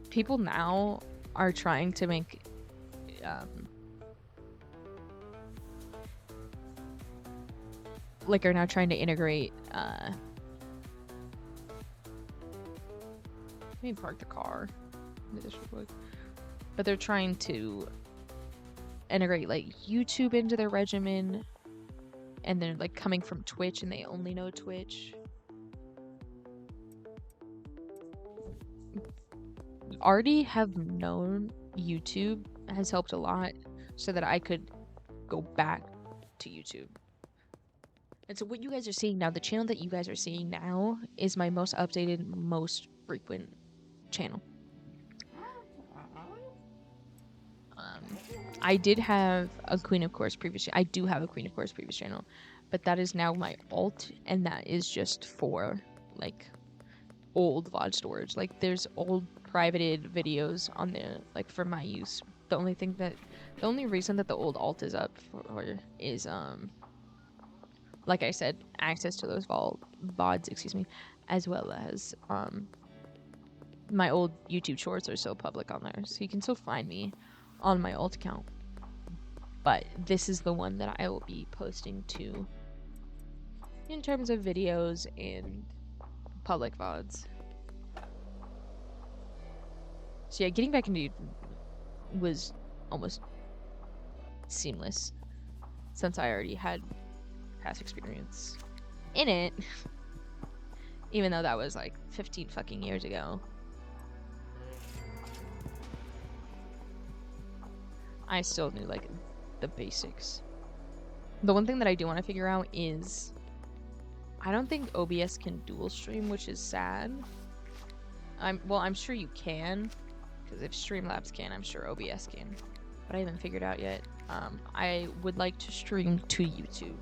people now are trying to make are now trying to integrate let me park the car. Do this real quick. But they're trying to integrate like YouTube into their regimen, and they're like coming from Twitch and they only know Twitch. Already have known YouTube has helped a lot so that I could go back to YouTube. And so what you guys are seeing now, the channel that you guys are seeing now, is my most updated, most frequent channel. I did have a Queen of Course previous. I do have a Queen of Course previous channel, but that is now my alt, and that is just for like old VOD storage. Like there's old privated videos on there, like for my use. The only reason that the old alt is up for is like I said, access to those VODs, excuse me, as well as my old YouTube shorts are still public on there, so you can still find me on my alt account. But this is the one that I will be posting to in terms of videos and public VODs. So yeah, getting back into YouTube was almost seamless since I already had past experience in it. Even though that was like 15 fucking years ago. I still knew like the basics. The one thing that I do want to figure out is I don't think OBS can dual stream, which is sad. I'm sure you can, because if Streamlabs can, I'm sure OBS can. But I haven't figured out yet. I would like to stream to YouTube.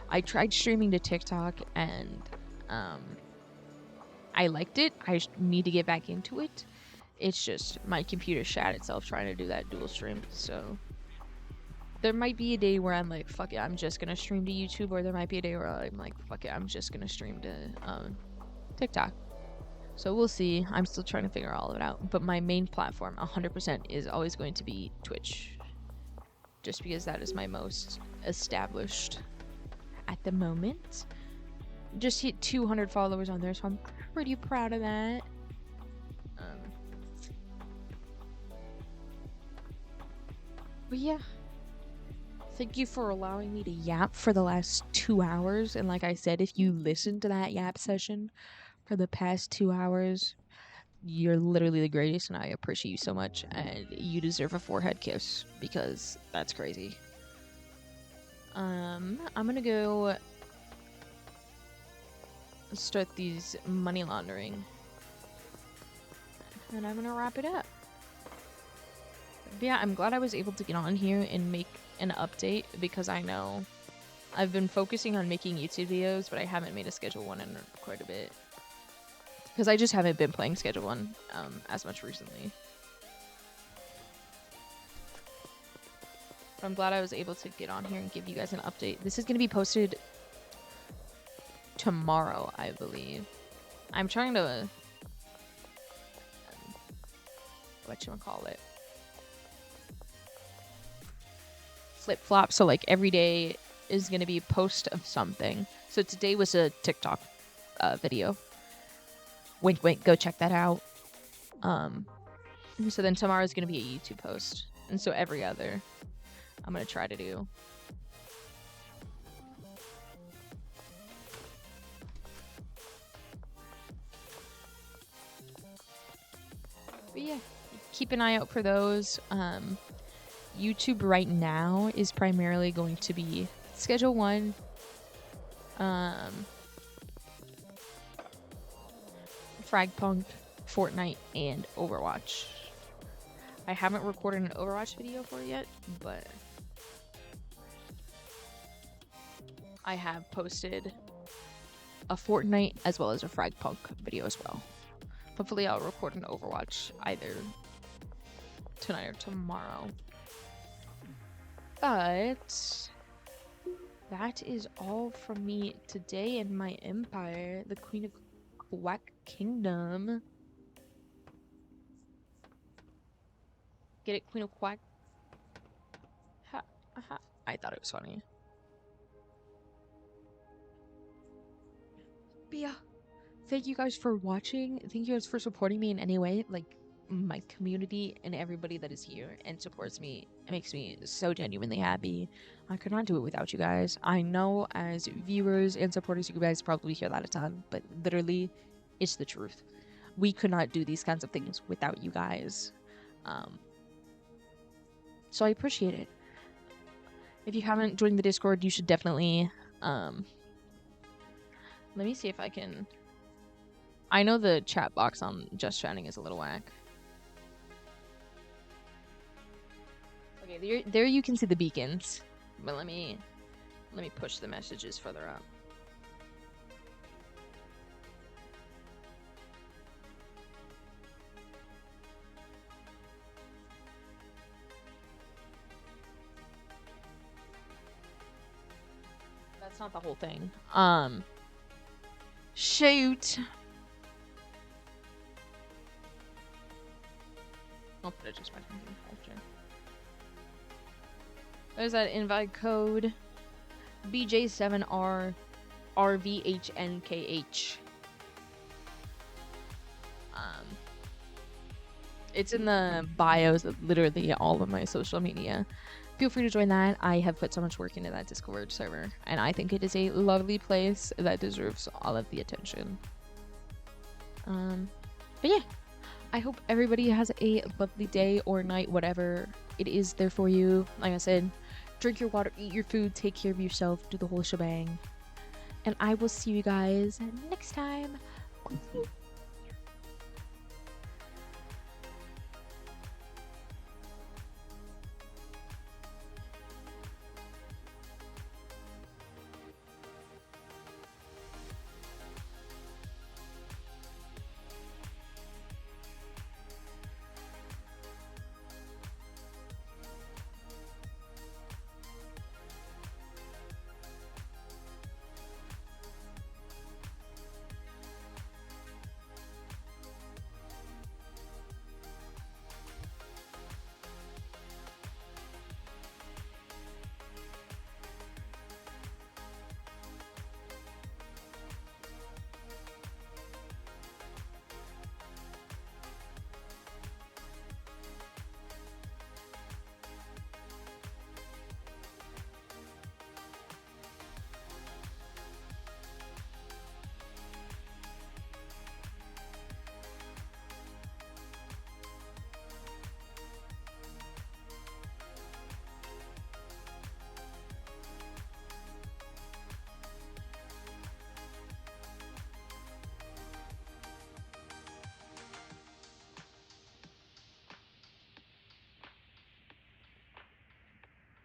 I tried streaming to TikTok and I liked it. I need to get back into it. It's just my computer shat itself trying to do that dual stream. So there might be a day where I'm like, fuck it, I'm just gonna stream to YouTube, or there might be a day where I'm like, fuck it, I'm just gonna stream to TikTok. So we'll see. I'm still trying to figure all of it out. But my main platform, 100%, is always going to be Twitch. Just because that is my most established at the moment. Just hit 200 followers on there, so I'm pretty proud of that. But yeah. Thank you for allowing me to yap for the last 2 hours. And like I said, if you listened to that yap session for the past 2 hours, you're literally the greatest, and I appreciate you so much, and you deserve a forehead kiss, because that's crazy. I'm gonna go start these money laundering, and I'm gonna wrap it up. But yeah, I'm glad I was able to get on here and make an update, because I know I've been focusing on making YouTube videos, but I haven't made a Schedule 1 in quite a bit. Because I just haven't been playing Schedule 1 as much recently. But I'm glad I was able to get on here and give you guys an update. This is going to be posted tomorrow, I believe. I'm trying to... whatchamacallit? Flip-flop, so like every day is going to be a post of something. So today was a TikTok video. Wink, wink, go check that out. So then tomorrow is going to be a YouTube post. And so every other, I'm going to try to do. But yeah, keep an eye out for those. YouTube right now is primarily going to be Schedule 1, Fragpunk, Fortnite, and Overwatch. I haven't recorded an Overwatch video for it yet, but I have posted a Fortnite as well as a Fragpunk video as well. Hopefully I'll record an Overwatch either tonight or tomorrow. But that is all from me today in my empire, the Queen of Quack Kingdom. Get it, Queen of Quack? Ha, ha. I thought it was funny. But yeah, thank you guys for watching. Thank you guys for supporting me in any way. Like, my community and everybody that is here and supports me. It makes me so genuinely happy. I could not do it without you guys. I know as viewers and supporters, you guys probably hear that a ton, but literally, it's the truth. We could not do these kinds of things without you guys. So I appreciate it. If you haven't joined the Discord, you should definitely, let me see if I can... I know the chat box on Just Chatting is a little whack. Okay, there you can see the beacons. But let me push the messages further up. That's not the whole thing. Shoot. I'll put it just by culture. There's that invite code BJ7R RVHNKH. It's in the bios of literally all of my social media. Feel free to join that. I have put so much work into that Discord server, and I think it is a lovely place that deserves all of the attention. But yeah, I hope everybody has a lovely day or night, whatever it is there for you. Like I said, drink your water, eat your food, take care of yourself, do the whole shebang. And I will see you guys next time.